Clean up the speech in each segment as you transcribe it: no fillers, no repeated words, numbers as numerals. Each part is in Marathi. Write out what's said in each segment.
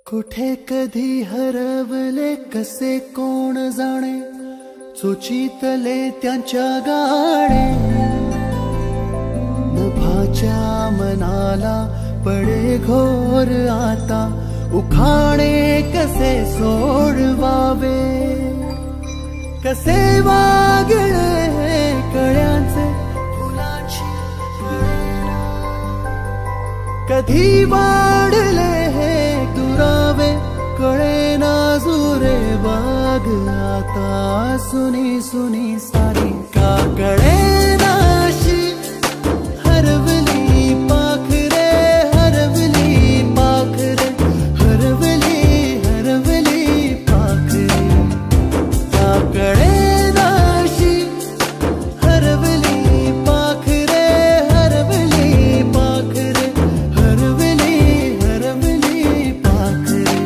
कुठे कधी हरवले कसे कोण जाणे, चोचीतले त्यांच्या गाणे. नभाच्या मनाला पडे घोर आता, उखाणे कसे सोडवावे. कसे वागळे कळ्यांचे फुलांची कळेना, कधी वाढले दुरावे कळेना जुरे बाग. आता सुनी सुनी सारी का कळेना अशी, हरवली पाखरे हरवली पाखरे हरवली हरवली पाखरे. का कळेना अशी, हरवली पाखरे हरवली पाखरे हरवली हरवली पाखरे.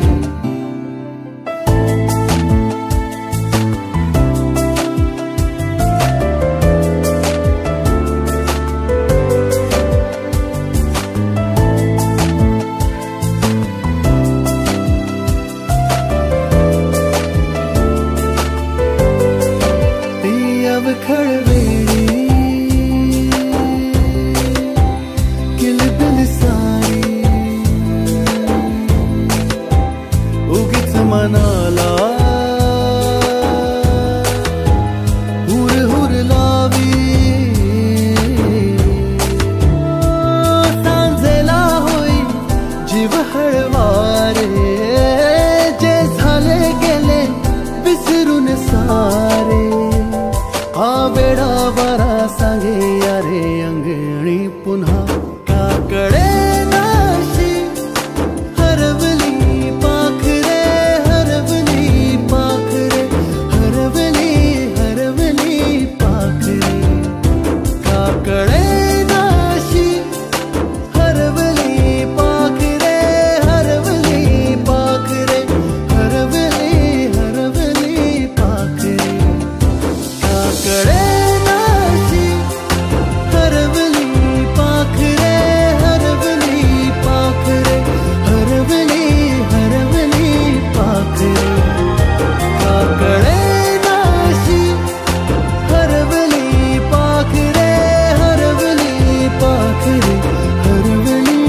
खळवेळी किलबिल सारी, उगीच मनाला हुर हुर लावी. सांजेला होई जीव हळवारे, जे झाले गेले विसरून सारे. हा वेडा वारा सांगे यारे अंगणी पुन्हा. का कळेना अशी, हरवली पाखरे हरवली पाखरे हरवली हरवली पाखरे. का कळेना अशी, हरवली पाखरे हरवली पाखरे हरवली हरवली पाखरे. कळेना अशी, हरवली पाखरे हरवली पाखरे हरवली हरवली पाखरे. कळेना अशी, हरवली पाखरे हरवली पाखरे हरवली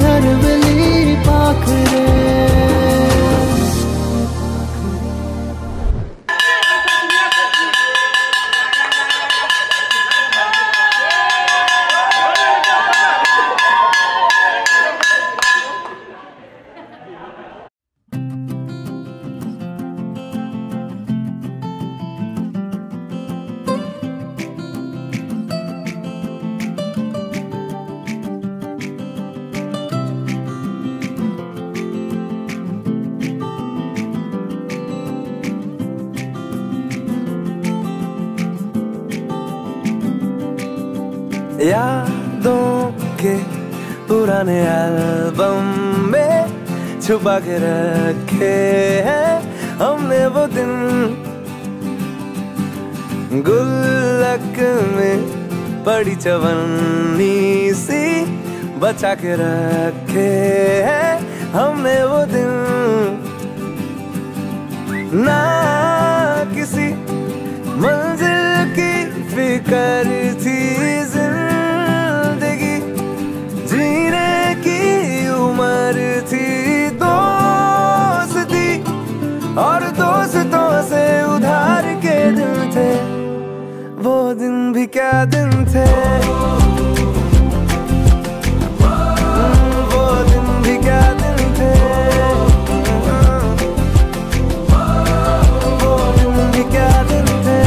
हरवली पाखरे. यादों के पुराने एल्बम में छुपा के रखे हैं हमने वो दिन. गुल्लक में पड़ी चवन्नी सी बचा के रखे हैं हमने वो दिन. ना किसी मंजिल की फिक्र थी, जिंदगी जीने की उम्र थी. दोस्ती और दोस्तों से उधार के दिन थे, वो दिन भी क्या दिन थे. वो दिन भी क्या दिन थे, वो दिन भी क्या दिन थे.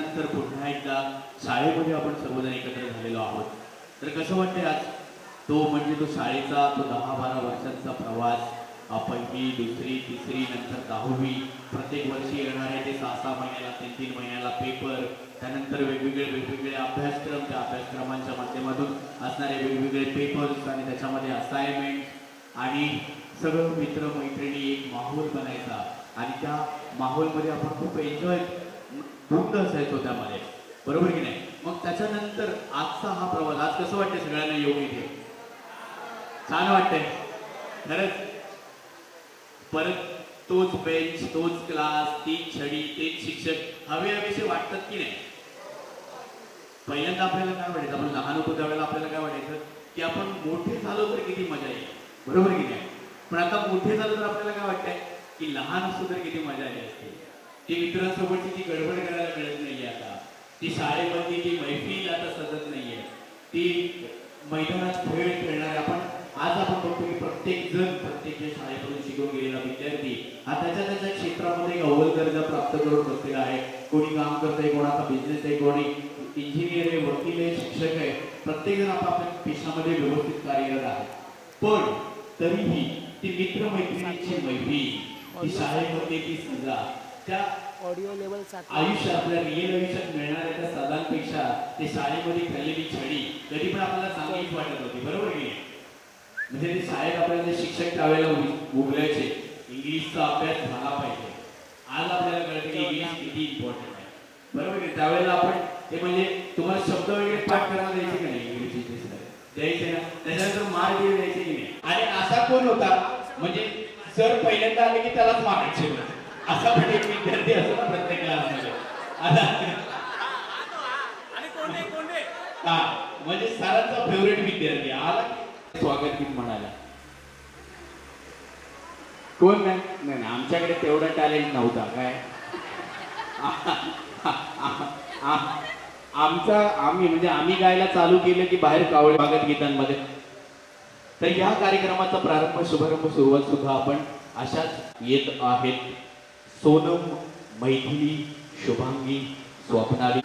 त्याच्यानंतर पुन्हा एकदा शाळेमध्ये आपण सर्वजण एकत्र झालेलो आहोत. तर कसं वाटतंय आज तो म्हणजे तो शाळेचा तो 10-12 वर्षांचा प्रवास, पहिली, दुसरी, तिसरी, नंतर 10वी, प्रत्येक वर्षी येणारे ते 6-6 महिन्याला 3-3 महिन्याला पेपर, त्यानंतर वेगवेगळे अभ्यासक्रम, त्या अभ्यासक्रमांच्या माध्यमातून असणारे वेगवेगळे पेपर्स आणि त्याच्यामध्ये असाइनमेंट आणि सगळं मित्रमैत्रिणी एक माहोल बनायचा आणि त्या माहोलमध्ये आपण खूप एन्जॉय धुंद असायचो त्यामध्ये, बरोबर की नाही. मग त्याच्यानंतर आजचा हा प्रवास, आज कसं वाटतंय सगळ्यांना येऊन इथे? छान वाटतंय खरंच. परत तोच बेंच, तोच क्लास, तीच छडी, तेच शिक्षक हवेसे वाटतात की नाही? पहिल्यांदा आपल्याला काय वाटायचं, आपण लहान होतो त्यावेळेला आपल्याला काय वाटायचं की आपण मोठे झालो तर किती मजा येईल, बरोबर की नाही. पण आता मोठे झालो तर आपल्याला काय वाटतंय की लहान असतो तर किती मजा आली असते. ती मित्रांसोबतची ती गडबड करायला मिळत नाहीये आता, ती शाळेमधली ती मैफिल आता सजत नाहीये, ती मैदानात खेळ खेळणारे आपण आज आपण बघतो की प्रत्येक शाळेमधून शिकून गेलेला विद्यार्थी हा त्याच्या क्षेत्रामध्ये एक अव्वल दर्जा प्राप्त करून बसलेला आहे. कोणी काम करतंय, कोणाचा बिझनेस आहे, कोणी इंजिनियर आहे, वकील आहे, शिक्षक आहे, प्रत्येकजण आपापल्या पेशामध्ये व्यवस्थित कार्यरत आहे. पण तरीही ती मित्रमैत्रिणीची मैफिल, ती शाळेमध्ये ती सजा, त्या ऑडिओ लेवल आयुष्यात आपल्या रिअल आयुष्यात मिळणाऱ्या त्या सदांपेक्षा ते शाळेमध्ये खाल्लेली छडी कधी पण आपल्याला चांगलीच वाटत होती, बरोबर की नाही. म्हणजे ते शाळेत आपल्याला शिक्षक त्यावेळेला उगलायचे, इंग्लिशचा अभ्यास झाला पाहिजे. आज आपल्याला कळतं की इंग्लिश किती इम्पॉर्टंट आहे, बरोबर की. त्यावेळेला आपण ते म्हणजे तुम्हाला शब्द वगैरे पाठ करायला द्यायचे की नाही, इंग्लिशचे द्यायचे ना, त्याच्यानंतर मार्क द्यायचे की नाही. आणि असा कोण होता म्हणजे सर पहिल्यांदा आले की त्यालाच मारायचे, असा पण एक विद्यार्थी असतो ना प्रत्येक क्लासमध्ये. हा म्हणजे सरांचा फेवरेट विद्यार्थी आला स्वागत गीत म्हणाला. कोण नाही, नाही आमच्याकडे तेवढा टॅलेंट नव्हता काय. आम्ही गायला चालू केलं की बाहेर कावळे स्वागत गीतांमध्ये. तर या कार्यक्रमाचा प्रारंभ, शुभारंभ, सुरुवात सुद्धा आपण अशाच येत आहेत. सोनम, मैथिली, शुभांगी, स्वप्नाली.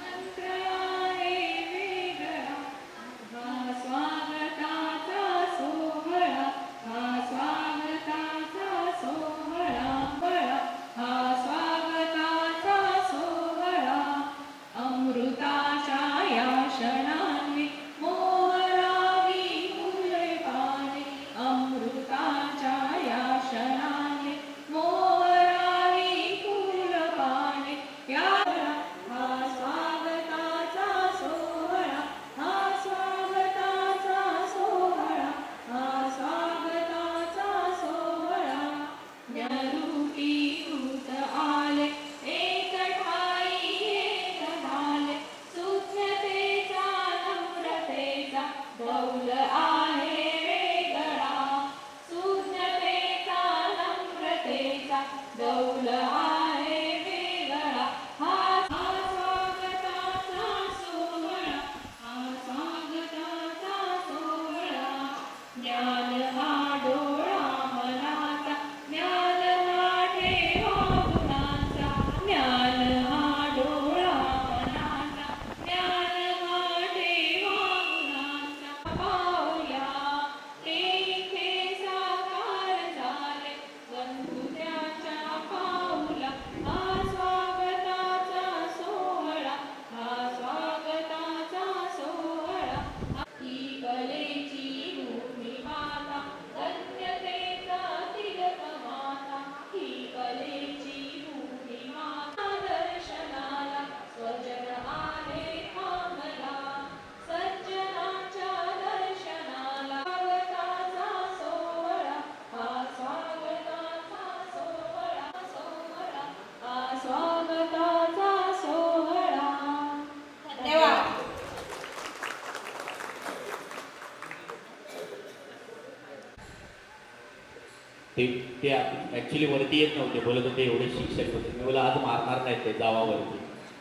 ते ॲक्च्युली वरती येत नव्हते, बोलत होते एवढे शिक्षक होते. मी बोला आज मारणार नाही ते जावावरती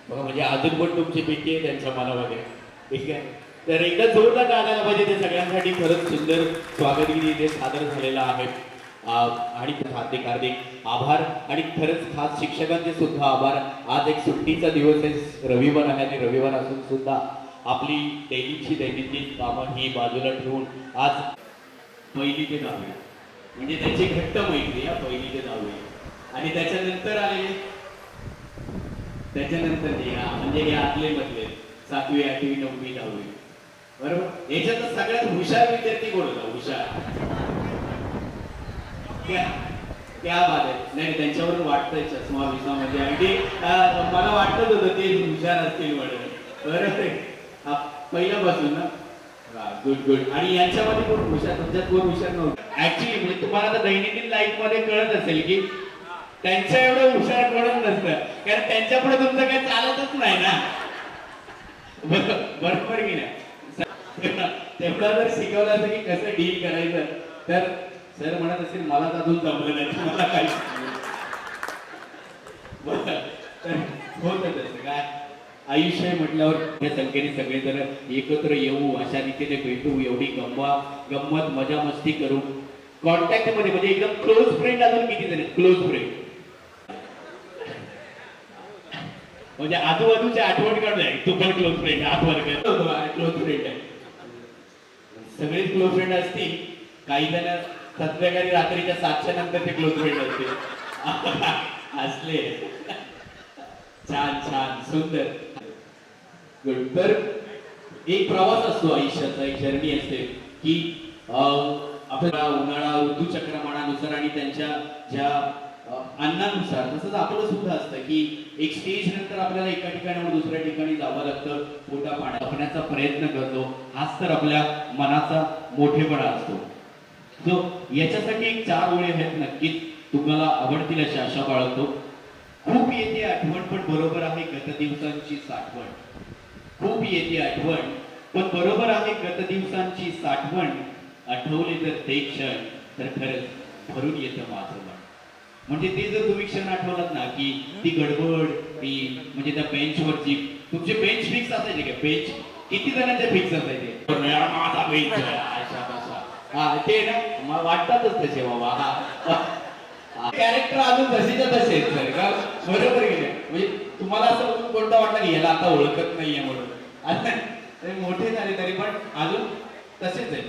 बघा, म्हणजे अजून पण तुमची भीती आहे त्यांच्या मनामध्ये, ठीक आहे. तर एकदा जोरदार गायला पाहिजे. ते सगळ्यांसाठी खरंच सुंदर स्वागत गीत इथे सादर झालेलं आहे. आणि हार्दिक हार्दिक आभार आणि खरंच खास शिक्षकांचे सुद्धा आभार. आज एक सुट्टीचा दिवस आहे, रविवार आहे आणि रविवार असून सुद्धा आपली दैनिकची दैनंदिन कामं ही बाजूला ठेवून आज 1ली ते 10वी म्हणजे त्याची घट्ट मैत्री आहे 1ली ते 10वी आणि त्याच्यानंतर आले म्हणजे हे आतले मधले 7वी 8वी 9वी 10वी बरोबर. याच्यात सगळ्यात हुशार विद्यार्थी कोण होता? हुशार त्या बात आहे. नाही त्यांच्यावरून वाटतंय चष्मा विस्मा म्हणजे अगदी मला वाटत होतं ते हुशार असतील म्हणून. बरोबर पहिल्यापासून ना. Good good. आणि यांच्यामध्ये कोण हुशार? तुमच्यात कोण हुशार नव्हतं ऍक्च्युली? म्हणजे तुम्हाला तर दैनंदिन लाईफ मध्ये कळत असेल की त्यांच्या एवढं हुशार कळत नसतं, कारण त्यांच्या पुढे तुमचं काही चालतच नाही ना. बरोबर की नाही? तेवढा जर शिकवलं असं की कसं डील करायचं तर सर म्हणत असेल मला तर अजून जमलं नाही, मला काही होत तसं काय. आयुष्य म्हटल्यावर या संख्येने सगळेजण एकत्र येऊ, अशा रीतीने भेटू, एवढी गंमत मजा मस्ती करू, कॉन्टॅक्ट मध्ये म्हणजे एकदम क्लोज फ्रेंड. अजून किती जण क्लोज फ्रेंड म्हणजे आजूबाजूची आठवण काढूया. तू पण क्लोज फ्रेंड आठवण क्लोज फ्रेंड आहे. सगळेच क्लोज फ्रेंड असतील. काही जण संध्याकाळी रात्रीच्या 7च्या नंतर ते क्लोज फ्रेंड असले. छान छान सुंदर गुड. तर एक प्रवास असतो आयुष्याचा, एक जर्नी असते की आपल्याला उन्हाळा ऋतुचक्रमानानुसार आणि त्यांच्या ज्या अन्नानुसार तसंच आपलं सुद्धा असतं की एक स्टेज नंतर आपल्याला एका ठिकाणावर दुसऱ्या ठिकाणी जावं लागतं, पोटा पाण्याचा प्रयत्न करतो. हाच तर आपल्या मनाचा मोठेपणा असतो. जो याच्यासाठी एक 4 ओळी आहेत, नक्कीच तुम्हाला आवडतील अशा आशा बाळगतो. खूप येते आठवण पण बरोबर आहे गत दिवसांची साठवण. खूप येते आठवण पण बरोबर आहे गत दिवसांची साठवण. आठवले तर ते क्षण तर खरंच भरून येतं माझं मन. म्हणजे ते जर तुम्ही क्षण आठवलात ना की ती गडबड, ती म्हणजे त्या बेंचवरची तुमचे बेंच फिक्स असायचे का? बेंच किती जणांचे फिक्स असायचे? माझा बेंच हा ते ना मला वाटतातच तसे बाबा. कॅरेक्टर अजून तसेच्या तसेच सर का? बरोबर गेले. म्हणजे तुम्हाला असं कोणतं वाटलं की याला आता ओळखत नाहीये म्हणून? आता मोठे झाले तरी पण अजून तसेच आहे.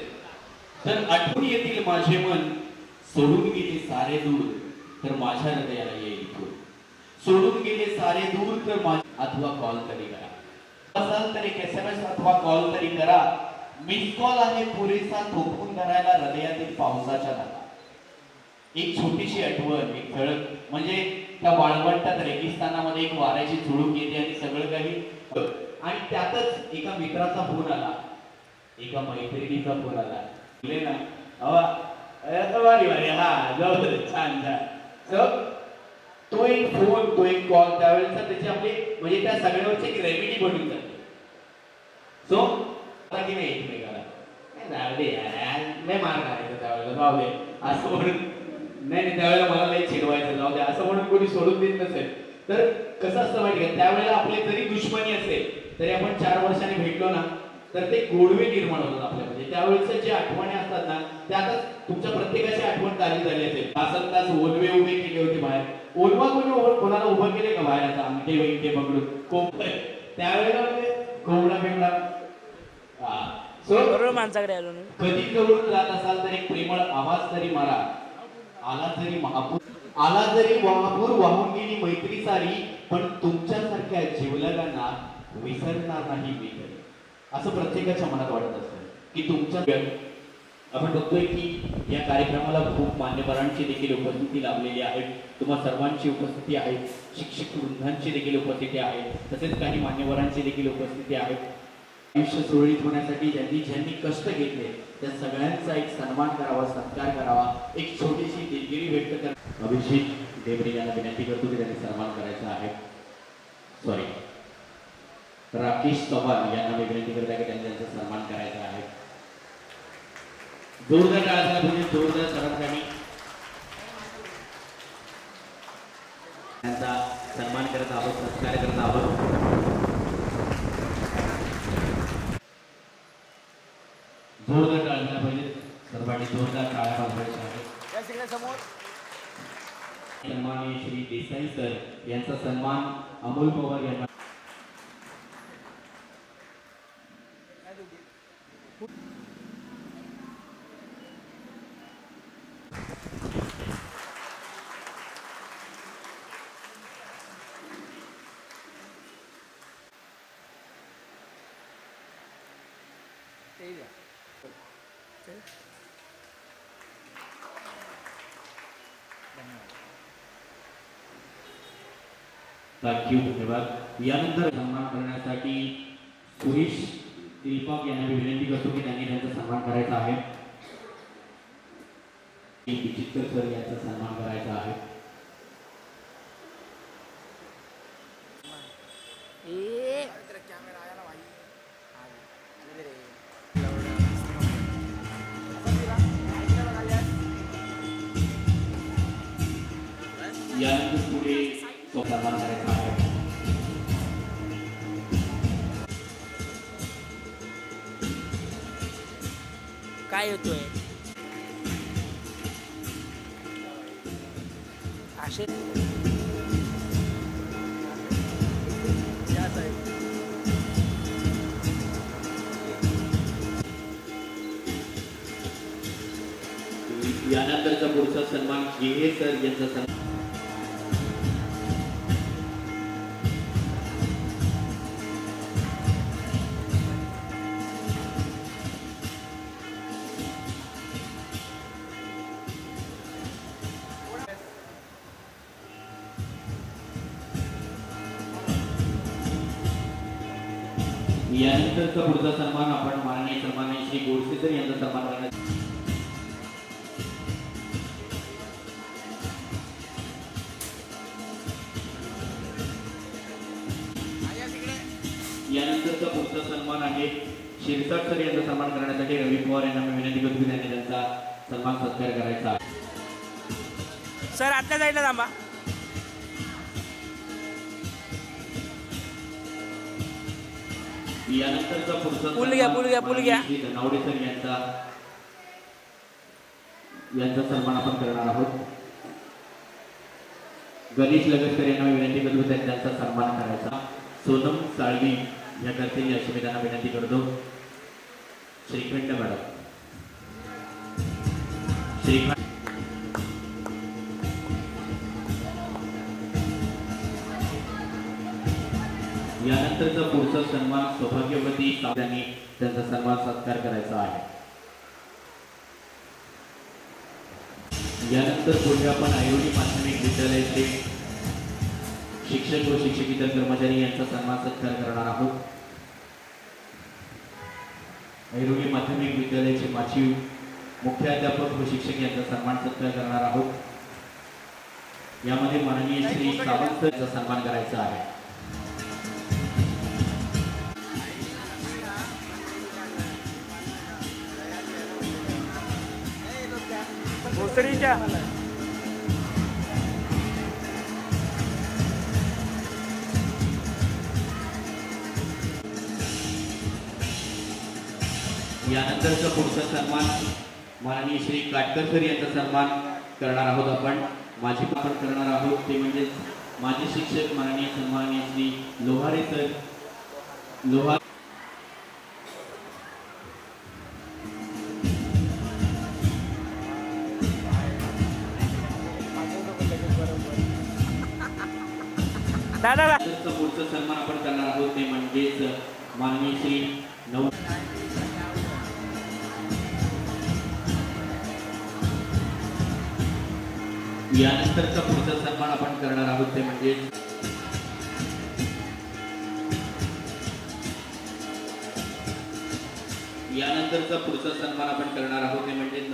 तर आठवण येतील माझे मन, सोडून गेले सारे दूर तर माझ्या हृदयाला येईल दूर. सोडून गेले सारे दूर तर अथवा कॉल तरी करा. असाल तर एक SMS अथवा कॉल तरी करा. मिस कॉल आहे पुरेसा थोपवून धरायला हृदयातील पावसाच्या धारा. एक छोटीशी आठवण, एक झळक म्हणजे त्या वाळवंटात रेगिस्तानामध्ये एक वाऱ्याची झुळूक येते आणि सगळं काही. आणि त्यातच एका मित्राचा फोन आला, एका मैत्रिणीचा फोन आला. बोलले ना हा जाऊ दे छान छान. तो एक फोन, तो एक कॉल त्यावेळेचा त्याची आपली म्हणजे त्या सगळ्यावरची एक रेमेडी बनून जाते. सो की नाही एकमेकाला नाही मार करायचं त्यावेळेला, जाऊ दे असं म्हणून. नाही त्यावेळेला मला नाही चिडवायचं, जाऊ दे असं म्हणून कोणी सोडून देत नसेल तर कसं असतं माहिती का? त्यावेळेला आपली जरी दुश्मनी असेल तरी आपण 4 वर्षांनी भेटलो ना तर ते गोडवे निर्माण होतात आपल्यामध्ये. त्यावेळेच्या जे आठवणी असतात ना त्या आता तुमच्या प्रत्येकाची आठवण ताजी झाली असेल. तासन तास ओलवे उभे केले होते बाहेर. ओलवा कोणाला उभं केले का बाहेर? आता आमटे वैके पकडून कोंब त्यावेळेला कोंबडा बिंबडा. माणसाकडे आलो ना. कधी जवळून जात असाल तर एक प्रेमळ आवाज तरी मारा. आला जरी महापूर वाहून गेली मैत्री सारी पण तुमच्यासारख्या जिवलगांना विसरणार नाही मी कधी. असं प्रत्येकाच्या मनात वाटत असतं की तुमच्या. आपण बघतोय की या कार्यक्रमाला खूप मान्यवरांची देखील उपस्थिती लाभलेली आहे. तुम्हा सर्वांची उपस्थिती आहे, शिक्षक वृंदांची देखील उपस्थिती आहे, तसेच काही मान्यवरांची देखील उपस्थिती आहे. आयुष्य सुरळीत होण्यासाठी ज्यांनी कष्ट घेतले त्या सगळ्यांचा एक सन्मान करावा, सत्कार करावा, एक छोटीशी दिलगिरी व्यक्त कर. अभिषेक देवरे यांना विनंती करतो की त्यांनी सन्मान करायचा आहे. सॉरी राकेश चव्हाण यांना विनंती करत आहे की त्यांनी त्यांचा सन्मान करायचा आहे. जोरदार टाळ्या म्हणजे जोरदार सर्वांनी त्यांचा सन्मान करत आहोत, सत्कार करत आहोत. जोरदार टाळ्या पाहिजे सर्वांनी, जोरदार टाळ्या वाजवायच्या आहेत. सन्माननीय श्री देसाई सर यांचा सन्मान अमोल पवार यांना थँक्यू धन्यवाद। यानंतर सन्मान करण्यासाठी सुरेश दीपक यांना विनंती करतो की त्यांनी त्यांचा सन्मान करायचा आहे। चित्तर सर यांचा सन्मान करायचा आहे। यानंतर पुढे सन्मान करायचा आहे। काय होतोय असे यानंतरचा पुढचा सन्मान गेहे सर यांचा सन्मान यानंतरचा पुढचा सन्मान आपण माननीय सन्माननीय श्री गोडसे सर यांचा सन्मान करण्यात यानंतरचा पुढचा सन्मान आहे शिरसाट सर यांचा सन्मान करण्यासाठी रवी पवार यांना मी विनंती करतो की त्यांनी त्यांचा सन्मान सत्कार करायचा आहे। सर आतल्या साईडला थांबा। यानंतरचा पुढचा पुल घ्या श्री धनावडे सर यांचा सन्मान आपण करणार आहोत। गणेश लगतकर यांना विनंती करतो त्यांनी त्यांचा सन्मान करायचा। सोनम साळवी या करतील अशी मी त्यांना विनंती करतो। श्रीखंड मॅडम श्रीखंड यानंतरचा पुढचा सन्मान सौभाग्यवती यांनी त्यांचा सन्मान सत्कार करायचा आहे। यानंतर पुढे आपण ऐरोली माध्यमिक विद्यालयाचे शिक्षक व शिक्षकेतर कर्मचारी यांचा सन्मान सत्कार करणार आहोत। ऐरोली माध्यमिक विद्यालयाचे माजी मुख्याध्यापक व शिक्षक यांचा सन्मान सत्कार करणार आहोत। यामध्ये माननीय श्री सावंत यांचा सन्मान करायचा आहे। यानंतरचा पुढचा सन्मान माननीय श्री काटकर सर यांचा सन्मान करणार आहोत आपण। माजी आपण करणार आहोत ते म्हणजे माजी शिक्षक माननीय सन्माननीय श्री लोहारे सर लोहार पुढचा सन्मान आपण करणार आहोत ते म्हणजेच माननीय श्री नव यानंतरचा पुढचा सन्मान आपण करणार आहोत ते म्हणजे यानंतरचा पुढचा सन्मान आपण करणार आहोत ते म्हणजे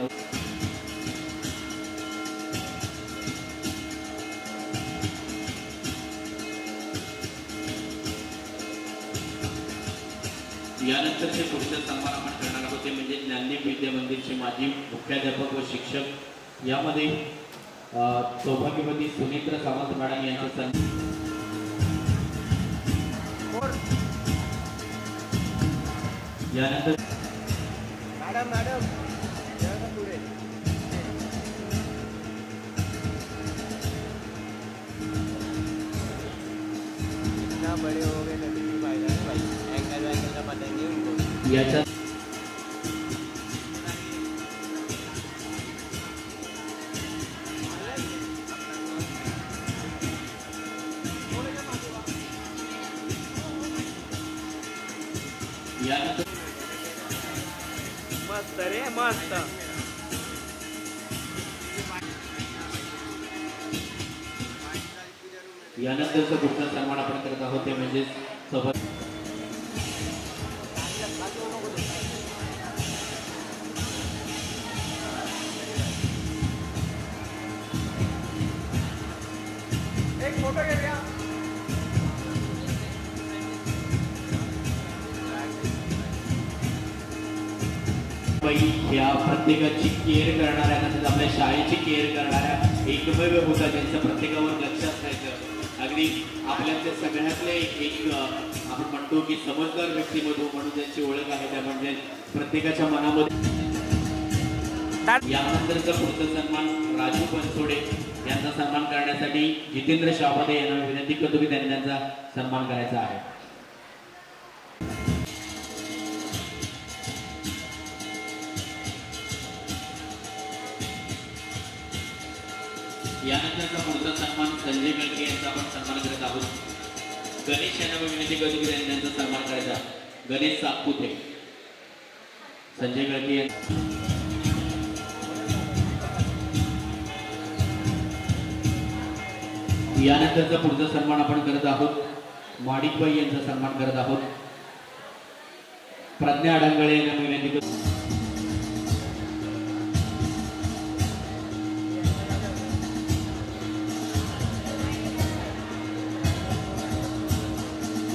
यानंतरचे पुढचे सन्मान आपण करणार आहोत ते म्हणजे ज्ञानदीप विद्या मंदिरचे माजी मुख्याध्यापक व शिक्षक यामध्ये सौभाग्यवती सुनेत्र सावंत मॅडम यांचा सन्मान यानंतर याच्या यानंतर मस्त रे मस्त. यानंतरचा पुढचा सन्मान आपण करत आहोत ते म्हणजे सोबत एक फोटो घेऊया. ह्या प्रत्येकाची केअर करणाऱ्या तसेच आपल्या शाळेची केअर करणाऱ्या एकमेव होता ज्यांचं प्रत्येकावर लक्ष असायचं. अगदी आपल्यातल्या सगळ्यातले एक आपण म्हणतो की समजदार व्यक्तिमत्व म्हणून ज्यांची ओळख आहे त्या म्हणजे प्रत्येकाच्या मनामध्ये. यानंतरचा पुढचा सन्मान राजू बनसोडे यांचा सन्मान करण्यासाठी जितेंद्र शाहमध्ये यांना विनंती करतो की त्यांनी त्यांचा सन्मान करायचा आहे. यानंतरचा पुढचा सन्मान संजय गडके यांचा आपण सन्मान करत आहोत. गणेश यांना विनंती करतो की त्यांनी त्यांचा सन्मान करायचा. गणेश सातपुते संजय गडके यानंतरचा पुढचा सन्मान आपण करत आहोत. माडिकबाई यांचा सन्मान करत आहोत. प्रज्ञा अडंगळे यांना विनंती करतो.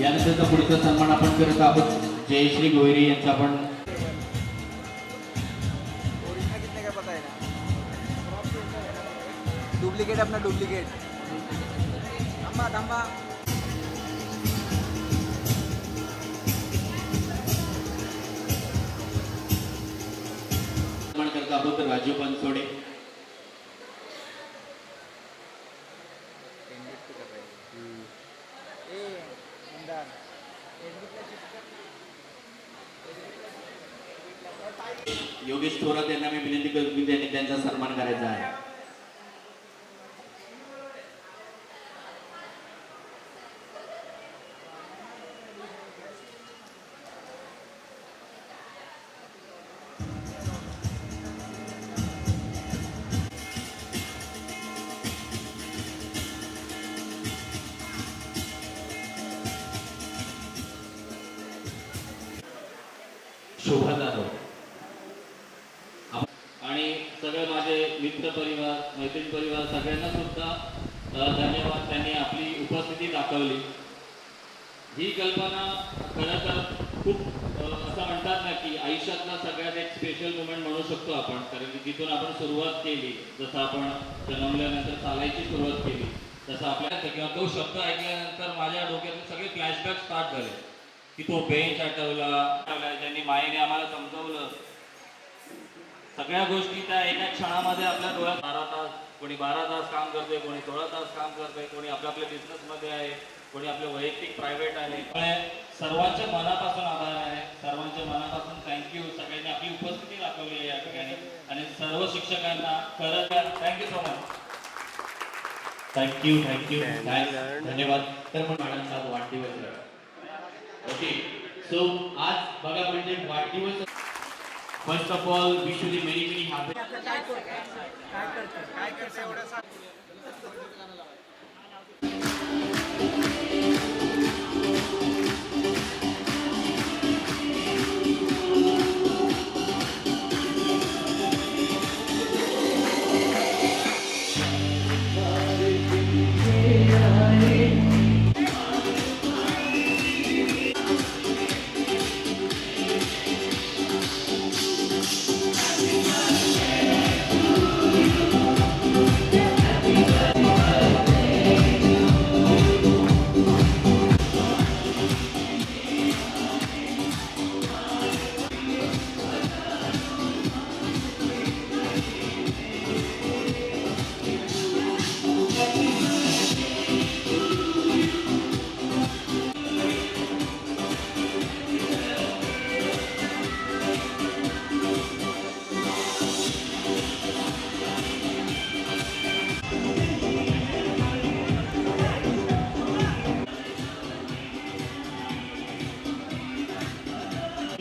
यानंतरचा पुढचा सन्मान आपण करत आहोत जयश्री गोयरी यांचा आपण. डुप्लिकेट अपना डुप्लिकेट. थांबा थांबा. सन्मान करत आहोत राजू बनसोडे. योगेश थोरात यांना मी विनंती करतो की त्यांनी त्यांचा सन्मान करायचा आहे. शोभा जाधव आणि सगळे माझे मित्र परिवार मैत्रीण परिवार सगळ्यांना सुद्धा धन्यवाद. त्यांनी आपली उपस्थिती दाखवली. ही कल्पना खरं तर खूप असं म्हणतात ना की आयुष्यातला सगळ्यात एक स्पेशल मुमेंट म्हणू शकतो आपण. कारण की तिथून आपण सुरुवात केली. जसं आपण जन्मल्यानंतर चालायची सुरुवात केली तसं आपल्याला किंवा तो शब्द ऐकल्यानंतर माझ्या डोक्यातून सगळे फ्लॅशबॅक स्टार्ट झाले की तो बेंच आठवला. ज्यांनी मायेने आम्हाला समजवलं सगळ्या गोष्टी त्या एका क्षणामध्ये आपल्या डोळ्यात. 12 तास कोणी 12 तास काम करते, कोणी 16 तास काम करते, कोणी आपल्या बिझनेसमध्ये आहे, कोणी आपलं वैयक्तिक प्रायव्हेट आहे. सर्वांच्या मनापासून आभार आहे. सर्वांच्या मनापासून थँक्यू. सगळ्यांनी आपली उपस्थिती दाखवली आहे या ठिकाणी आणि सर्व शिक्षकांना खरंच thank you so much. Thank you thank you धन्यवाद. तर मग मॅडमचा वाढदिवस आहे. ओके सो आज बघा म्हणजे वाढदिवस. First of all wish you the many many happy.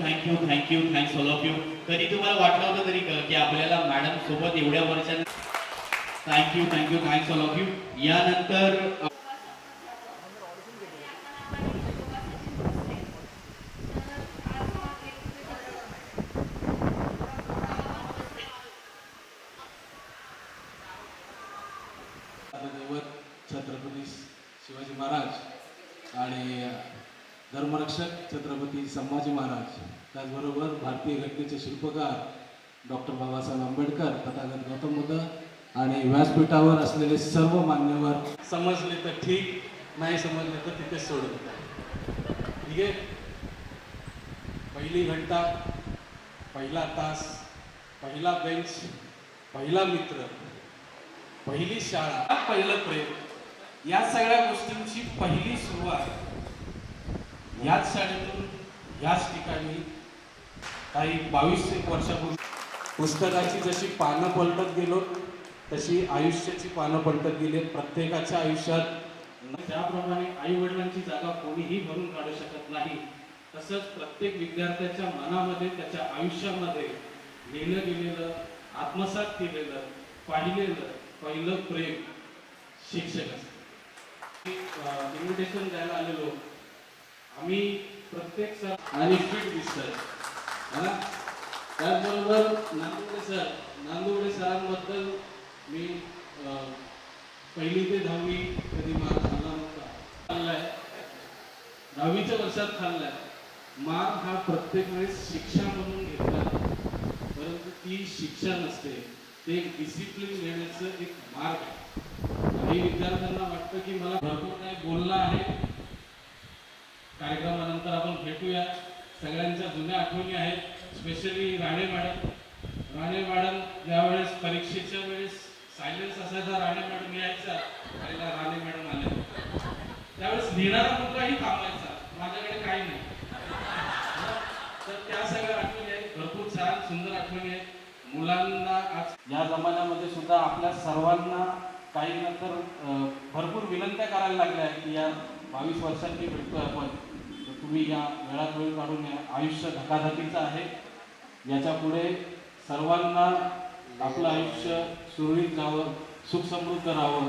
Thanks all of you. कधी तुम्हाला वाटलं होतं तरी की आपल्याला मॅडम सोबत एवढ्या वर्षांनी. Thanks all of you. यानंतर छत्रपती शिवाजी महाराज आणि धर्मरक्षक छत्रपती संभाजी महाराज, त्याचबरोबर भारतीय घटनेचे शिल्पकार डॉक्टर बाबासाहेब आंबेडकर, तथागत गौतम बुद्ध आणि व्यासपीठावर असलेले सर्व मान्यवर. समजले तर ठीक, नाही समजले तर तिथेच सोडून. ठीक आहे. पहिली घंटा, पहिला तास, पहिला बेंच, पहिला मित्र, पहिली शाळा, पहिलं प्रेम, या सगळ्या गोष्टींची पहिली सुरुवात याच शाळेतून, याच ठिकाणी काही 22 वर्षापूर्वी. पुस्तकाची जशी पानं पलटत गेलो तशी आयुष्याची पानं पलटत गेली. प्रत्येकाच्या आयुष्यात ज्याप्रमाणे आई वडिलांची जागा कोणीही भरून काढू शकत नाही, तसंच प्रत्येक विद्यार्थ्याच्या मनामध्ये, त्याच्या आयुष्यामध्ये लिहिलं गेलेलं, आत्मसात केलेलं, पाहिलेलं पहिलं प्रेम शिक्षक असतं. इन्व्हिटेशन द्यायला आलेलो आम्ही प्रत्येक सर आणि फिट दिसतोय. त्याचबरोबर नांदुवडे सरांबद्दल मी पहिली ते 10वी कधी मार खाल्ला नव्हता, खाल्लाय 10वीच्या वर्षात खाल्लाय. मार हा प्रत्येक वेळेस शिक्षा म्हणून घेतला, परंतु ती शिक्षा नसते, ते एक डिसिप्लिन घेण्याचं एक मार्ग आहे. काही विद्यार्थ्यांना वाटतं की मला भरपूर काही बोलणं आहे. कार्यक्रमानंतर आपण भेटूया. सगळ्यांच्या जुन्या आठवणी आहेत, स्पेशली राणे मॅडम ज्यावेळेस परीक्षेच्या वेळेस सायलेन्स असायचा, राणे मॅडम यायचा, पहिला राणे मॅडम आले, त्यावेळेस लिहिणारा मुलगाही थांबायचा, माझ्याकडे काही नाही. तर त्या सगळ्या आठवणी आहेत, भरपूर छान सुंदर आठवणी आहेत. मुलांना आज या जमान्यामध्ये सुद्धा आपल्या सर्वांना काही नंतर भरपूर विनंत्या करायला लागल्या आहेत की या 22 वर्षांनी भेटतोय आपण, तर तुम्ही या वेळात वेळ काढून या. आयुष्य धकाधकीचं आहे, याच्या पुढे सर्वांना आपलं आयुष्य सुरळीत जावं, सुख समृद्ध राहावं.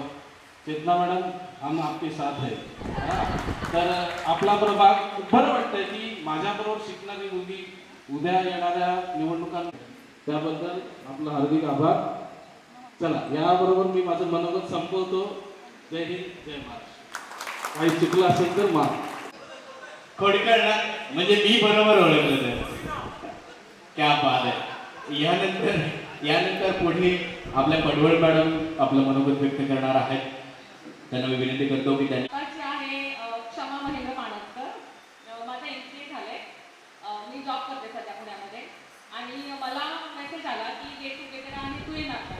चेतना मॅडम, हम आपके साथ है. तर आपला प्रभाग बरं वाटतंय की माझ्याबरोबर शिकणारी मुलगी उद्या येणाऱ्या निवडणुकांना, त्याबद्दल आपलं हार्दिक आभार. चला, याबरोबर मी माझं मनोगत संपवतो. जय हिंद, जय महाराष्ट्र. काही चुकलं असेल तर माफ. खोडकर ना, म्हणजे मी बरोबर ओळखलं तर क्या बात आहे. यानंतर पुढे आपल्या पडवळ मॅडम आपलं मनोगत व्यक्त करणार आहेत. त्यांना मी विनंती करतो की त्यांनी आहे क्षमा महेंद्र पाणतकर. माझं MCA झालंय. मी जॉब करते सध्या पुण्यामध्ये आणि मला मेसेज आला की गेट टुगेदर आणि तू येणार का.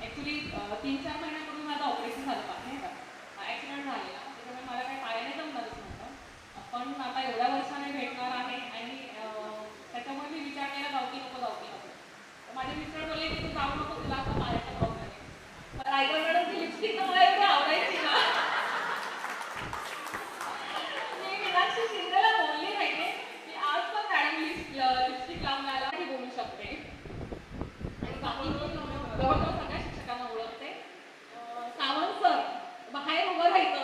ॲक्च्युली 3-4 महिन्यापूर्वी माझं ऑपरेशन झालं नाही का, ॲक्सिडेंट झालेला, त्याच्यामुळे मला काही पायाने जमणारच नव्हतं. पण आता एवढ्या वर्षाने भेटणार आहे आणि त्याच्यामुळे मी विचार केला जाऊ की नको. माझे मिस्टर बोलले की तू जाऊ नको, तुला आता पायाचा प्रॉब्लेम आहे. पण रायगड मॅडमची लिपस्टिक तर मला एवढी आवडायची ना, मी मीनाक्षी शिंदेला बोलली माहिती की आज पण मॅडम लिपस्टिक लावून आला की बोलू शकते. आणि बाकी जवळजवळ सगळ्या शिक्षकांना ओळखते. सावंत सर, बाहेर उभं राहायचं,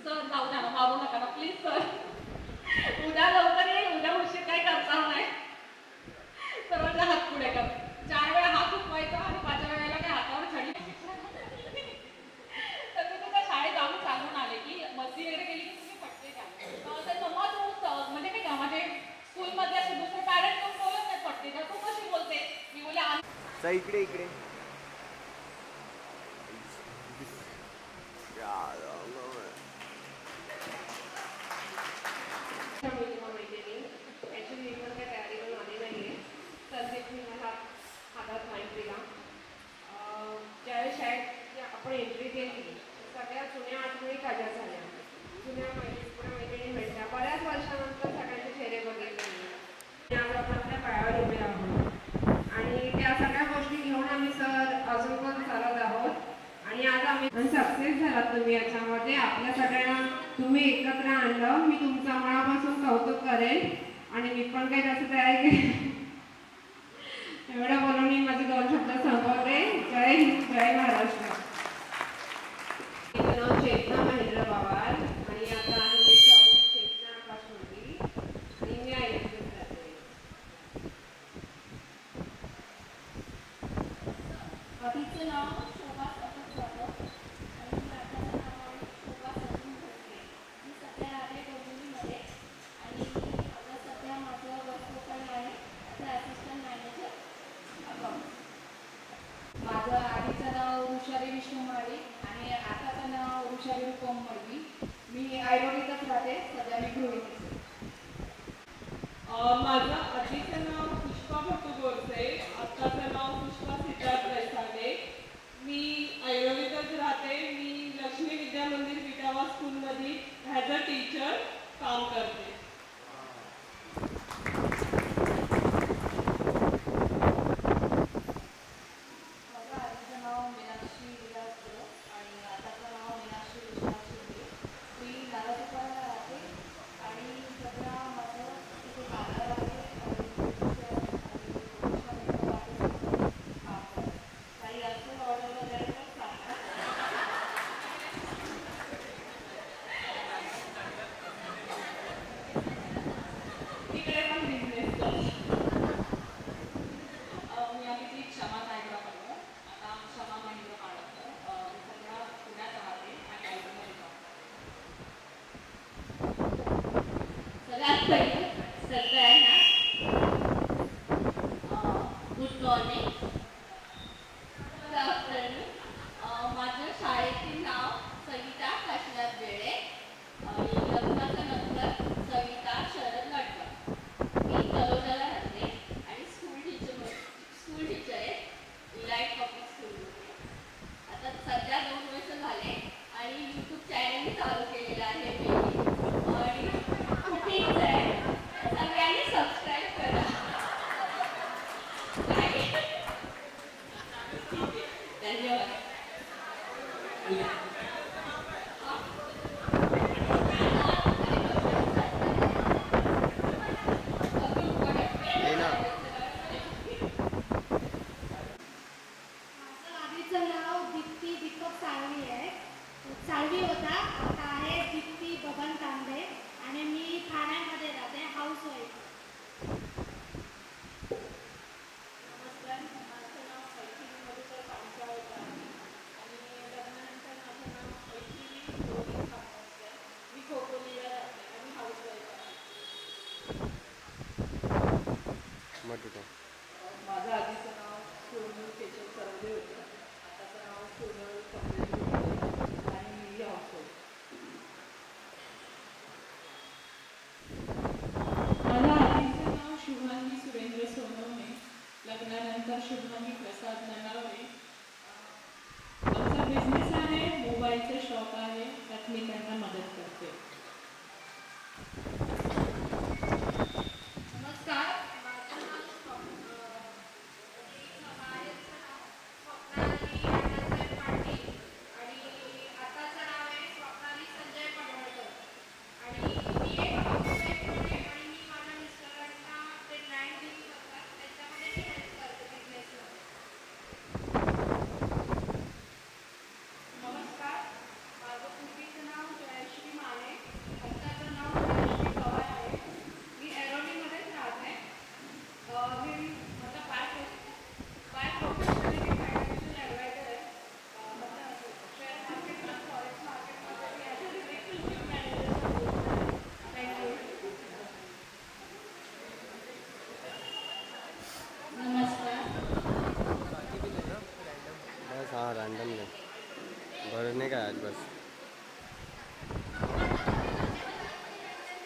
सर जाऊ द्या ना, मारू नका ना प्लीज सर, उद्या लवकर येईल, उद्या उशीर काही करणार नाही. सर्वांना हात पुढे कर. 4 वेळा हात उठवायचा आणि 5व्या वेळेला काय हातावर छडी. तर मी तुझ्या शाळेत जाऊन सांगून आले की मस्ती वगैरे केली की तुम्ही पटते द्या. तर मम्मा तू म्हणजे काय का माझे स्कूलमध्ये असे दुसरे पॅरेंट कोण बोलत नाही पटते तर तू कशी बोलते. मी बोले इकडे ॲक्च्युली मी पण काही तयारी करून आली नाही आहे. सब्जेक्ट मी मला हातात माहीत दिला. ज्यावेळेस शाळेत आपण एंट्री केली, सगळ्या जुन्या आठवणी ताज्या झाल्या. जुन्या मैत्रिणी भेटल्या. बऱ्याच वर्षानंतर सगळ्यांचे चेहरे बघितले. आज आपण आपल्या पायावर उभे आहोत आणि त्या सगळ्या गोष्टी घेऊन आम्ही सर अजून पण चालत आहोत. आणि आज आम्ही सक्सेस झालात तुम्ही याच्यामध्ये. आपल्या सगळ्यांना तुम्ही एकत्र आणलं. मी तुमचं मनापासून कौतुक करेन आणि मी पण काही जास्त तयारी केली. एवढं बोलून मी माझे 2 शब्द संपवते. जय हिंद, जय महाराष्ट्र. माझं नाव चेतना महेंद्र पवार आणि आता आहे मी चेतना आकाश मोदी आणि मी आयुर्वेद करते. आधीचं नाव शोभा सतत जाधव आणि माझं नाव आहे शोभा सचिन भोसले. मी सध्या राहते डोंबिवलीमध्ये आणि आता सध्या माझं वर्क प्रोफाईल आहे ॲज अ असिस्टंट मॅनेजर अकाउंट. माझं आधीचं नाव ऋषाली विष्णू माळी आणि आताचं नाव ऋषाली रुपम मळवी. मी ऐरोलीतच राहते. सध्या मी गृहिणी. माझं आधीचं नाव पुष्पा भट्टू गोरसे, आत्ताचं नाव पुष्पा सिद्धार्थ रैसाडे. मी ऐरोलीतच राहते. मी लक्ष्मी विद्या मंदिर विटावा स्कूलमध्ये ॲज अ टीचर काम करते. माझं आधीचं नाव मीनाक्षी विलास जोग आणि आताचं नाव मीनाक्षी विश्वास शिंदे. मी नारायणपुराला राहते आणि सध्या माझं तिथे कामाला आहे काही असं ऑर्डर वगैरे तर सांगतात. तिकडे पण बिझनेस मी आधी ती क्षमा नायकरा पडलं. आता क्षमा महेंद्र पाडकर. मी सध्या पुण्यात राहते आणि आयटीमध्ये सगळ्यात पहिले सगळ्यांना गुड मॉर्निंग. Good afternoon. माझं शाळेचे नाव सविता काशीनाथ वेळे आणि लग्नाचं नंतर सविता शरद लटकर. मी तलोजाला राहते आणि स्कूल टीचर आहे इलाइट पब्लिक स्कूलमध्ये. आता सध्या 2 वर्ष झाले आणि यूट्यूब चॅनल चालू केलेलं आहे मी आणि कुकिंग आहे. सगळ्यांनी सबस्क्राईब करा. धन्यवाद. माझं आधीचं नाव दीप्ती दीपक साळवी आहे. साळवी होता, आता आहे दीप्ती बबन तांबे आणि मी ठाण्यामध्ये राहते, हाऊसवाईफ. नमस्कार. माझं नाव मैथिली मधुकर पांचाळकर आहे आणि लग्नानंतर माझं नाव मैथिली रोहित कामोस्कर. मी खोपोलीला राहते आणि हाऊसवाईफ आहे. माझं आधीचं नाव सोनल केशव सरवडे होतं. आताचं नाव सोनल कमलेश आणि मी हाऊसवाईफ. माझं आधीचं नाव शुभांगी सुरेंद्र सोनवणे. लग्नानंतर शुभांगी प्रसाद ननावणे. आमचा बिझनेस आहे, मोबाईलचे शॉप आहे, त्यात मी त्यांना मदत करते. नमस्कार. माझं नाव माहेरचं नाव स्वप्नाली अण्णासाहेब पाटील आणि आताचं नाव आहे स्वप्नाली संजय पडवळकर आणि मी एक हाऊसवाईफ आहे आणि मी माझ्या मिस्टरांना ते लँड डील करतात त्याच्यामध्ये मी हेल्प करते बिझनेसमध्ये. नमस्कार. माझं पूर्वीचं नाव जयश्री माने, आत्ताचं नाव जयश्री पवार आहे. मी ऐरोलीमध्येच राहते. मी माझा बाय प्रोफेशनली मी फायनान्शियल ॲडवायझर आहे. माझं शेअर मार्केटला फॉरेक्स मार्केटमध्ये मी as a relationship manager. Thank you. नमस्कार. बस हाँ रैंडम में भरने का आज बस.